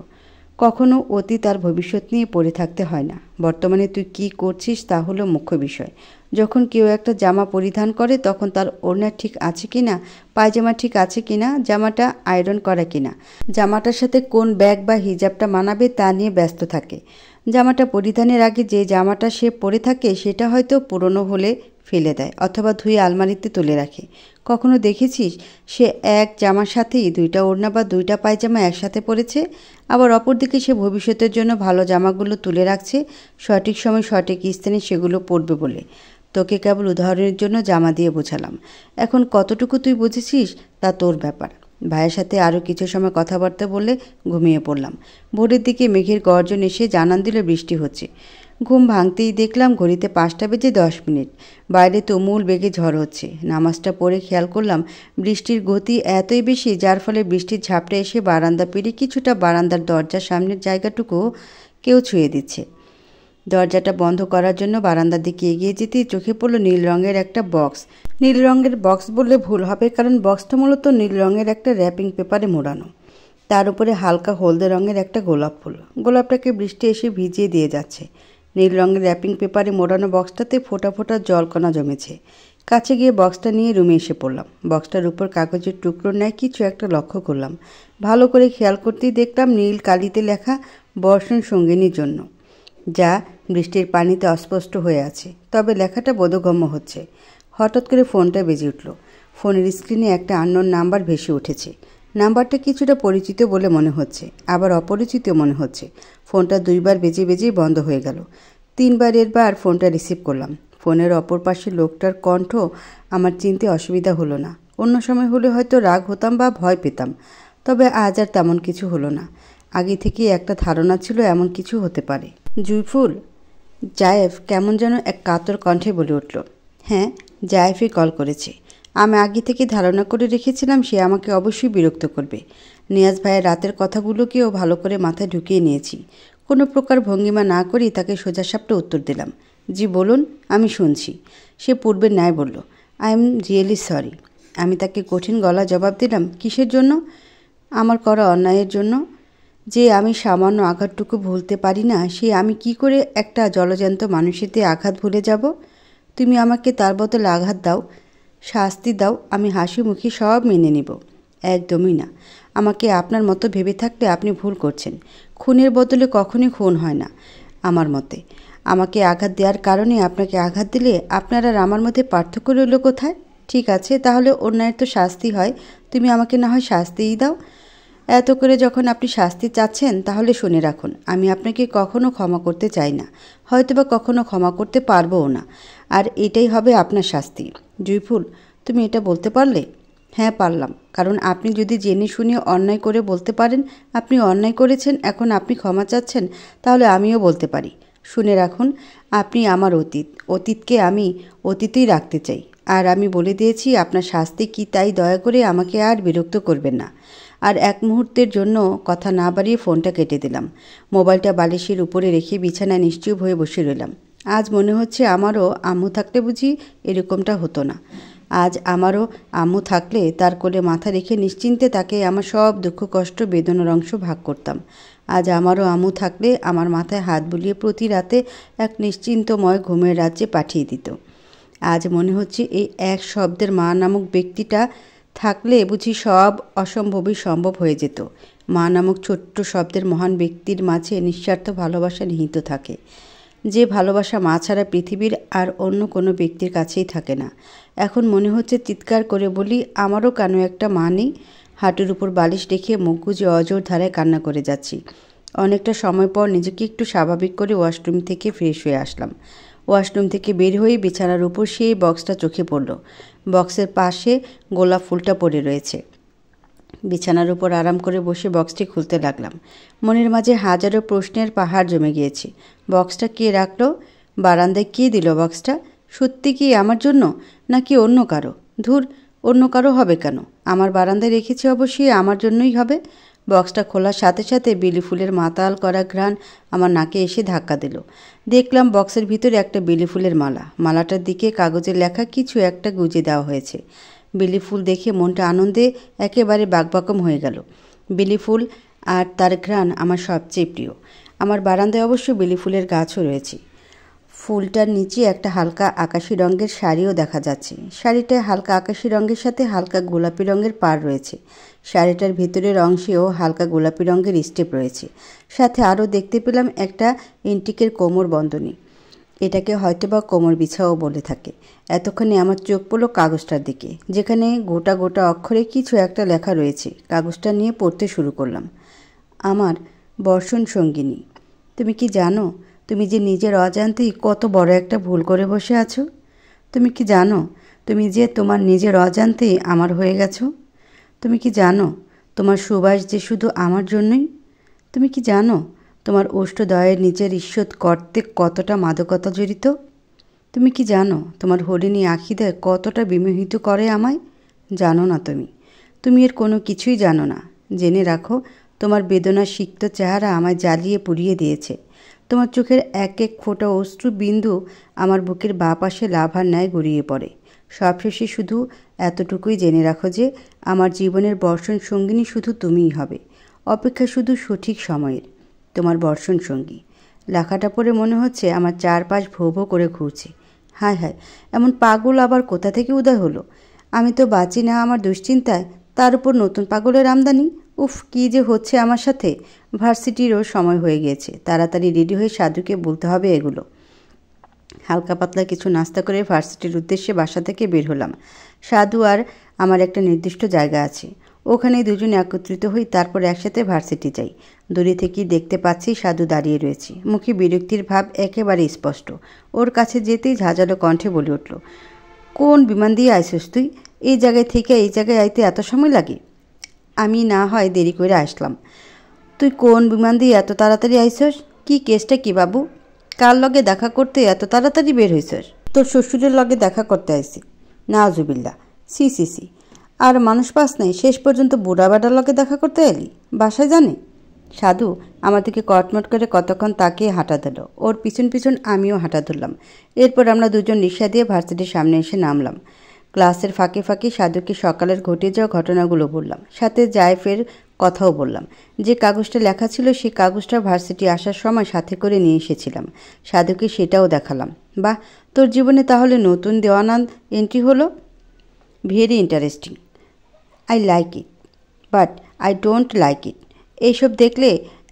কখনো অতীত আর ভবিষ্যৎ নিয়ে পড়ে থাকতে হয় না। বর্তমানে তুই কি করছিস তা হলো মুখ্য বিষয়। যখন কেউ একটা জামা পরিধান করে তখন তার ওড়না ঠিক আছে কিনা, পায়জামা ঠিক আছে কিনা, জামাটা আয়রন করা কিনা, জামাটার সাথে কোন ব্যাগ বা হিজাবটা মানাবে তা নিয়ে ব্যস্ত থাকে। জামাটা পরিধানের আগে যে জামাটা সে পরে থাকে সেটা হয়তো পুরনো হলে ফেলে দেয় অথবা ধুয়ে আলমারিতে তুলে রাখে। কখনো দেখেছিস সে এক জামার সাথেই দুইটা ওড়না বা দুইটা পায়জামা একসাথে পরেছে? আবার অপরদিকে সে ভবিষ্যতের জন্য ভালো জামাগুলো তুলে রাখছে, সঠিক সময় সঠিক স্থানে সেগুলো পরবে বলে। তোকে কেবল উদাহরণের জন্য জামা দিয়ে বোঝালাম। এখন কতটুকু তুই বুঝেছিস তা তোর ব্যাপার। ভাইয়ের সাথে আরও কিছু সময় কথাবার্তা বলে ঘুমিয়ে পড়লাম। ভোরের দিকে মেঘের গর্জন এসে জানান দিল বৃষ্টি হচ্ছে। ঘুম ভাঙতেই দেখলাম ঘড়িতে 5:10। বাইরে তুমুল বেগে ঝড় হচ্ছে। নামাজটা পড়ে খেয়াল করলাম বৃষ্টির গতি এতই বেশি যার ফলে বৃষ্টির ঝাপটা এসে বারান্দা পেরিয়ে কিছুটা বারান্দার দরজার সামনের জায়গাটুকু কেউ ছুঁয়ে দিচ্ছে। দরজাটা বন্ধ করার জন্য বারান্দার দিকে এগিয়ে যেতেই চোখে পড়ল নীল রঙের একটা বক্স। নীল রঙের বক্স বললে ভুল হবে, কারণ বক্সটা মূলত নীল রঙের একটা র্যাপিং পেপারে মোড়ানো। তার উপরে হালকা হলদে রঙের একটা গোলাপ ফুল। গোলাপটাকে বৃষ্টি এসে ভিজিয়ে দিয়ে যাচ্ছে। নীল রঙের র্যাপিং পেপারে মোড়ানো বক্সটাতে ফোঁটা ফোঁটা জলকণা জমেছে। কাছে গিয়ে বক্সটা নিয়ে রুমে এসে পড়লাম। বক্সটার উপর কাগজের টুকরো নেয় কিছু একটা লক্ষ্য করলাম। ভালো করে খেয়াল করতেই দেখলাম নীল কালিতে লেখা বর্ষণ সঙ্গিনীর জন্য, যা বৃষ্টির পানিতে অস্পষ্ট হয়ে আছে, তবে লেখাটা বোধগম্য হচ্ছে। হঠাৎ করে ফোনটা বেজে উঠল। ফোনের স্ক্রিনে একটা আননোন নাম্বার ভেসে উঠেছে। নাম্বারটা কিছুটা পরিচিত বলে মনে হচ্ছে, আবার অপরিচিত মনে হচ্ছে। ফোনটা 2বার বেজে বেজেই বন্ধ হয়ে গেল। 3বারের বার ফোনটা রিসিভ করলাম। ফোনের অপর পাশে লোকটার কণ্ঠ আমার চিনতে অসুবিধা হলো না। অন্য সময় হলে হয়তো রাগ হতাম বা ভয় পেতাম, তবে আজ আর তেমন কিছু হলো না। আগে থেকেই একটা ধারণা ছিল এমন কিছু হতে পারে। জুইফুল? জায়েফ কেমন যেন এক কাতর কণ্ঠে বলে উঠল। হ্যাঁ, জায়েফই কল করেছে। আমি আগে থেকে ধারণা করে রেখেছিলাম সে আমাকে অবশ্যই বিরক্ত করবে। নিয়াজ ভাইয়ের রাতের কথাগুলোকেও ভালো করে মাথায় ঢুকিয়ে নিয়েছি। কোনো প্রকার ভঙ্গিমা না করেই তাকে সোজাসাপটা উত্তর দিলাম। জি বলুন, আমি শুনছি। সে পূর্বের ন্যায় বলল, আই এম রিয়েলি সরি। আমি তাকে কঠিন গলা জবাব দিলাম, কিসের জন্য? আমার করা অন্যায়ের জন্য। যে আমি সামান্য আঘাতটুকু ভুলতে পারি না, সে আমি কি করে একটা জলজ্যান্ত মানুষেতে আঘাত ভুলে যাব? তুমি আমাকে তার বদলে আঘাত দাও, শাস্তি দাও, আমি হাসি মুখে সব মেনে নেব। একদমই না। আমাকে আপনার মতো ভেবে থাকলে আপনি ভুল করছেন। খুনের বদলে কখনোই খুন হয় না আমার মতে। আমাকে আঘাত দেওয়ার কারণে আপনাকে আঘাত দিলে আপনার আর আমার মধ্যে পার্থক্য রইল কোথায়? ঠিক আছে, তাহলে অন্যায়ের তো শাস্তি হয়। তুমি আমাকে না হয় শাস্তিই দাও। এত করে যখন আপনি শাস্তি চাচ্ছেন তাহলে শুনে রাখুন, আমি আপনাকে কখনো ক্ষমা করতে চাই না, হয়তোবা কখনো ক্ষমা করতে পারবও না। আর এটাই হবে আপনার শাস্তি। জুইফুল, তুমি এটা বলতে পারলে? হ্যাঁ পারলাম, কারণ আপনি যদি জেনে শুনে অন্যায় করে বলতে পারেন আপনি অন্যায় করেছেন, এখন আপনি ক্ষমা চাচ্ছেন, তাহলে আমিও বলতে পারি। শুনে রাখুন, আপনি আমার অতীত, অতীতকে আমি অতীতেই রাখতে চাই। আর আমি বলে দিয়েছি আপনার শাস্তি কি, তাই দয়া করে আমাকে আর বিরক্ত করবেন না। আর এক মুহূর্তের জন্য কথা না বাড়িয়ে ফোনটা কেটে দিলাম। মোবাইলটা বালিশের উপরে রেখে বিছানায় নিশ্চুপ হয়ে বসে রইলাম। আজ মনে হচ্ছে আমারও আম্মু থাকলে বুঝি এরকমটা হতো না। আজ আমারও আম্মু থাকলে তার কোলে মাথা রেখে নিশ্চিন্তে তাকে আমার সব দুঃখ কষ্ট বেদনার অংশ ভাগ করতাম। আজ আমারও আম্মু থাকলে আমার মাথায় হাত বুলিয়ে প্রতি রাতে এক নিশ্চিন্তময় ঘুমের রাজ্যে পাঠিয়ে দিত। আজ মনে হচ্ছে এই এক শব্দের মা নামক ব্যক্তিটা থাকলে বুঝি সব অসম্ভবই সম্ভব হয়ে যেত। মা নামক ছোট্ট শব্দের মহান ব্যক্তির মাঝে নিঃস্বার্থ ভালোবাসা নিহিত থাকে, যে ভালোবাসা মা ছাড়া পৃথিবীর আর অন্য কোনো ব্যক্তির কাছেই থাকে না। এখন মনে হচ্ছে চিৎকার করে বলি, আমারও কেন একটা মা নেই? হাঁটুর উপর বালিশ রেখে মুখ গুজে অজোর ধারায় কান্না করে যাচ্ছি। অনেকটা সময় পর নিজেকে একটু স্বাভাবিক করে ওয়াশরুম থেকে ফ্রেশ হয়ে আসলাম। ওয়াশরুম থেকে বের হয়ে বিছানার উপর সেই বক্সটা চোখে পড়ল। বক্সের পাশে গোলাপ ফুলটা পড়ে রয়েছে। বিছানার উপর আরাম করে বসে বক্সটি খুলতে লাগলাম। মনের মাঝে হাজারো প্রশ্নের পাহাড় জমে গিয়েছে। বক্সটা কে রাখলো? বারান্দায় কে দিল বক্সটা? সত্যি কি আমার জন্য, নাকি অন্য কারো? ধুর, অন্য কারো হবে কেন? আমার বারান্দায় রেখেছি, অবশ্যই আমার জন্যই হবে। বক্সটা খোলার সাথে সাথে বেলি ফুলের মাতাল করা ঘ্রাণ আমার নাকে এসে ধাক্কা দিল। দেখলাম বক্সের ভিতরে একটা বেলি ফুলের মালা। মালাটার দিকে কাগজে লেখা কিছু একটা গুজে দেওয়া হয়েছে। বেলি ফুল দেখে মনটা আনন্দে একেবারে বাকবাকম হয়ে গেল। বেলি ফুল আর তার ঘ্রাণ আমার সবচেয়ে প্রিয়। আমার বারান্দায় অবশ্য বেলি ফুলের গাছও রয়েছে। ফুলটার নিচে একটা হালকা আকাশি রঙের শাড়িও দেখা যাচ্ছে। শাড়িটায় হালকা আকাশি রঙের সাথে হালকা গোলাপি রঙের পাড় রয়েছে। শাড়িটার ভিতরের অংশেও হালকা গোলাপি রঙের স্টেপ রয়েছে। সাথে আরও দেখতে পেলাম একটা এন্টিকের কোমর বন্ধনী। এটাকে হয়তোবা কোমর বিছাও বলে থাকে। এতক্ষণে আমার চোখ পড়ল কাগজটার দিকে, যেখানে গোটা গোটা অক্ষরে কিছু একটা লেখা রয়েছে। কাগজটা নিয়ে পড়তে শুরু করলাম। আমার বর্ষণ সঙ্গিনী, তুমি কি জানো তুমি যে নিজের অজান্তেই কত বড় একটা ভুল করে বসে আছো? তুমি কি জানো তুমি যে তোমার নিজের অজান্তেই আমার হয়ে গেছো? তুমি কি জানো তোমার সুবাস যে শুধু আমার জন্যই? তুমি কি জানো তোমার ওষ্ঠদয়ের নিচের ঈষৎ করতে কতটা মাদকতা জড়িত? তুমি কি জানো তোমার হরিণী আখিদায় কতটা বিমোহিত করে আমায়? জানো না তুমি এর কোনো কিছুই জানো না। জেনে রাখো, তোমার বেদনার সিক্ত চেহারা আমায় জ্বালিয়ে পুড়িয়ে দিয়েছে। তোমার চোখের এক এক ফোঁটা অশ্রু বিন্দু আমার বুকের বাঁ পাশে লাভার ন্যায় গড়িয়ে পড়ে। সবশেষে শুধু এতটুকুই জেনে রাখো যে আমার জীবনের বর্ষণ সঙ্গিনী শুধু তুমিই হবে। অপেক্ষা শুধু সঠিক সময়ের। তোমার বর্ষণ সঙ্গী। লেখাটা পড়ে মনে হচ্ছে আমার চারপাশ ভো ভো করে ঘুরছে। হায় হায়, এমন পাগল আবার কোথা থেকে উদয় হলো? আমি তো বাঁচি না আমার দুশ্চিন্তায়, তার উপর নতুন পাগলের আমদানি। উফ, কী যে হচ্ছে আমার সাথে। ভার্সিটিরও সময় হয়ে গিয়েছে। তাড়াতাড়ি রেডি হয়ে সাধুকে বলতে হবে এগুলো। হালকা পাতলা কিছু নাস্তা করে ভার্সিটির উদ্দেশ্যে বাসা থেকে বের হলাম। সাধু আর আমার একটা নির্দিষ্ট জায়গা আছে, ওখানে দুজন একত্রিত হই, তারপর একসাথে ভার্সিটি যাই। দূরে থেকেই দেখতে পাচ্ছি সাধু দাঁড়িয়ে রয়েছে, মুখে বিরক্তির ভাব একেবারে স্পষ্ট। ওর কাছে যেতেই ঝাঁঝালো কণ্ঠে বলে উঠল, কোন বিমান দিয়ে আইসস তুই? এই জায়গায় থেকে এই জায়গায় আইতে এত সময় লাগে? আমি না হয় দেরি করে আসলাম। তুই কোন বিমান দিয়ে এত তাড়াতাড়ি আইসস? কি কেসটা কি বাবু? কার লগে দেখা করতে এত তাড়াতাড়ি বের হইছস? তোর শ্বশুরের লগে দেখা করতে আইসি। নাজুবিল্লা, সি সি সি। আর মানুষ পাস নাই, শেষ পর্যন্ত বুড়া বাডার লগে দেখা করতে এলি? বাসায় জানে? সাধু আমার দিকে কটমট করে কতক্ষণ তাকিয়ে হাঁটা দিল। ওর পিছন পিছন আমিও হাঁটা ধরলাম। এরপর আমরা দুজন রিক্সা দিয়ে ভার্সিটির সামনে এসে নামলাম। ক্লাসের ফাঁকে ফাঁকে সাধুকে সকালের ঘটে যাওয়া ঘটনাগুলো বললাম, সাথে জাইফের কথাও বললাম। যে কাগজটা লেখা ছিল সেই কাগজটা ভার্সিটি আসার সময় সাথে করে নিয়ে এসেছিলাম। সাধুকে সেটাও দেখালাম। বাহ, তোর জীবনে তাহলে নতুন দেওয়ানান এন্ট্রি হলো? Very interesting. I like it, but I don't like it. এইসব দেখলে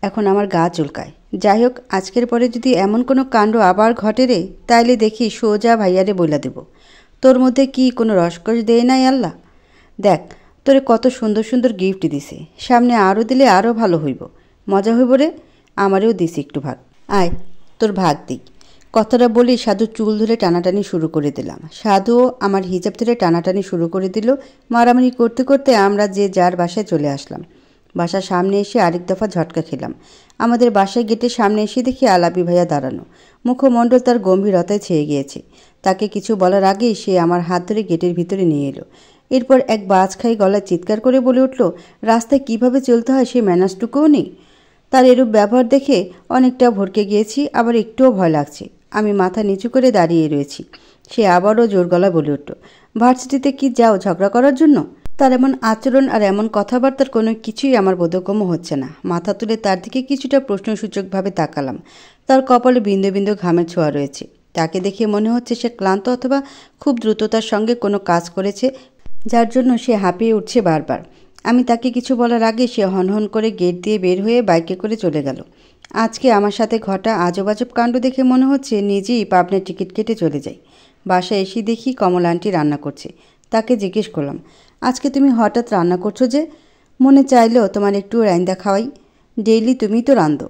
এখন আমার গা চুলকায়। যাই হোক, আজকের পরে যদি এমন কোনো কাণ্ড আবার ঘটে রে, তাইলে দেখি সোজা ভাইয়ারে বইলা দেব। তোর মধ্যে কি কোনো রসকস দেয় নাই আল্লাহ? দেখ, তোরে কত সুন্দর সুন্দর গিফট দিছে, সামনে আরও দিলে আরও ভালো হইব। মজা হইব রে। আমারেও দিস একটু ভাগ। আয় তোর ভাগ দিই। কথাটা বলি সাধু চুল ধরে টানাটানি শুরু করে দিলাম। সাধুও আমার হিজাব ধরে টানাটানি শুরু করে দিল। মারামারি করতে করতে আমরা যে যার বাসায় চলে আসলাম। বাসার সামনে এসে আরেক দফা ঝটকা খেলাম। আমাদের বাসায় গেটের সামনে এসে দেখি আলাপি ভাইয়া দাঁড়ানো। মুখমণ্ডল তার গম্ভীরতায় ছেয়ে গিয়েছে। তাকে কিছু বলার আগেই সে আমার হাত ধরে গেটের ভিতরে নিয়ে এলো। এরপর এক বাজখাই গলায় চিৎকার করে বলে উঠল, রাস্তায় কিভাবে চলতে হয় সে ম্যানার্সটুকুও নেই। তার এরূপ ব্যবহার দেখে অনেকটা ভড়কে গিয়েছি, আবার একটুও ভয় লাগছে। আমি মাথা নিচু করে দাঁড়িয়ে রয়েছি। সে আবারও জোর গলায় বলে উঠল, ভার্সিটিতে কি যাও ঝগড়া করার জন্য? তার এমন আচরণ আর এমন কথাবার্তার কোনো কিছুই আমার বোধগম্য হচ্ছে না। মাথা তুলে তার দিকে কিছুটা প্রশ্নসূচকভাবে তাকালাম। তার কপালে বিন্দু বিন্দু ঘামের ছোঁয়া রয়েছে। তাকে দেখে মনে হচ্ছে সে ক্লান্ত অথবা খুব দ্রুততার সঙ্গে কোনো কাজ করেছে, যার জন্য সে হাঁপিয়ে উঠছে বারবার। আমি তাকে কিছু বলার আগে সে হনহন করে গেট দিয়ে বের হয়ে বাইকে করে চলে গেল। আজকে আমার সাথে ঘটা আজব আজব কাণ্ড দেখে মনে হচ্ছে নিজেই পাবনার টিকিট কেটে চলে যাই। বাসায় এসে দেখি কমলা আন্টি রান্না করছে। তাকে জিজ্ঞেস করলাম, আজকে তুমি হঠাৎ রান্না করছো যে? মনে চাইলেও তোমার একটু রাইন্দা খাওয়াই। ডেইলি তুমি তো রান্ধো।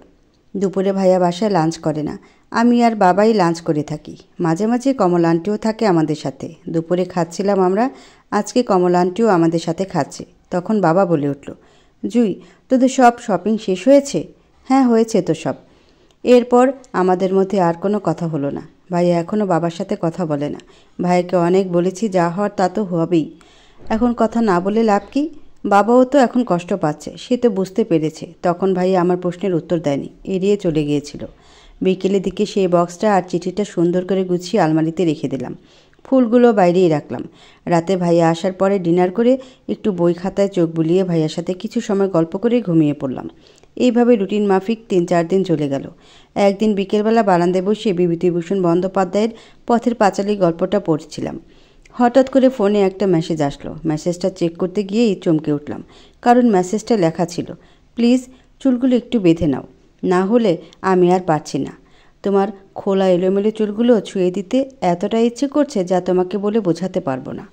দুপুরে ভাইয়া বাসায় লাঞ্চ করে না, আমি আর বাবাই লাঞ্চ করে থাকি। মাঝে মাঝে কমলা আন্টিও থাকে আমাদের সাথে। দুপুরে খাচ্ছিলাম আমরা, আজকে কমলা আন্টিও আমাদের সাথে খাচ্ছে। তখন বাবা বলে উঠল, জুই, তোদের সব শপিং শেষ হয়েছে? হ্যাঁ, হয়েছে তো সব। এরপর আমাদের মধ্যে আর কোনো কথা হলো না। ভাইয়া এখনও বাবার সাথে কথা বলে না। ভাইয়াকে অনেক বলেছি, যা হওয়ার তা তো হবেই। এখন কথা না বলে লাভ কি? বাবাও তো এখন কষ্ট পাচ্ছে, সে তো বুঝতে পেরেছে। তখন ভাইয়া আমার প্রশ্নের উত্তর দেয়নি, এড়িয়ে চলে গিয়েছিল। বিকেলের দিকে সেই বক্সটা আর চিঠিটা সুন্দর করে গুছিয়ে আলমারিতে রেখে দিলাম। ফুলগুলো বাইরেই রাখলাম। রাতে ভাইয়া আসার পরে ডিনার করে একটু বই খাতায় চোখ বুলিয়ে ভাইয়ার সাথে কিছু সময় গল্প করে ঘুমিয়ে পড়লাম। এইভাবে রুটিন মাফিক ৩-৪ দিন চলে গেল। একদিন বিকেলবেলা বারান্দায় বসে বিভূতিভূষণ বন্দ্যোপাধ্যায়ের পথের পাঁচালী গল্পটা পড়ছিলাম। হঠাৎ করে ফোনে একটা মেসেজ আসলো। মেসেজটা চেক করতে গিয়েই চমকে উঠলাম, কারণ মেসেজটা লেখা ছিল, প্লিজ চুলগুলো একটু বেঁধে নাও, না হলে আমি আর পারছি না। তোমার খোলা এলোমেলো চুলগুলো ছুঁয়ে দিতে এতটা ইচ্ছে করছে যা তোমাকে বলে বোঝাতে পারবো না।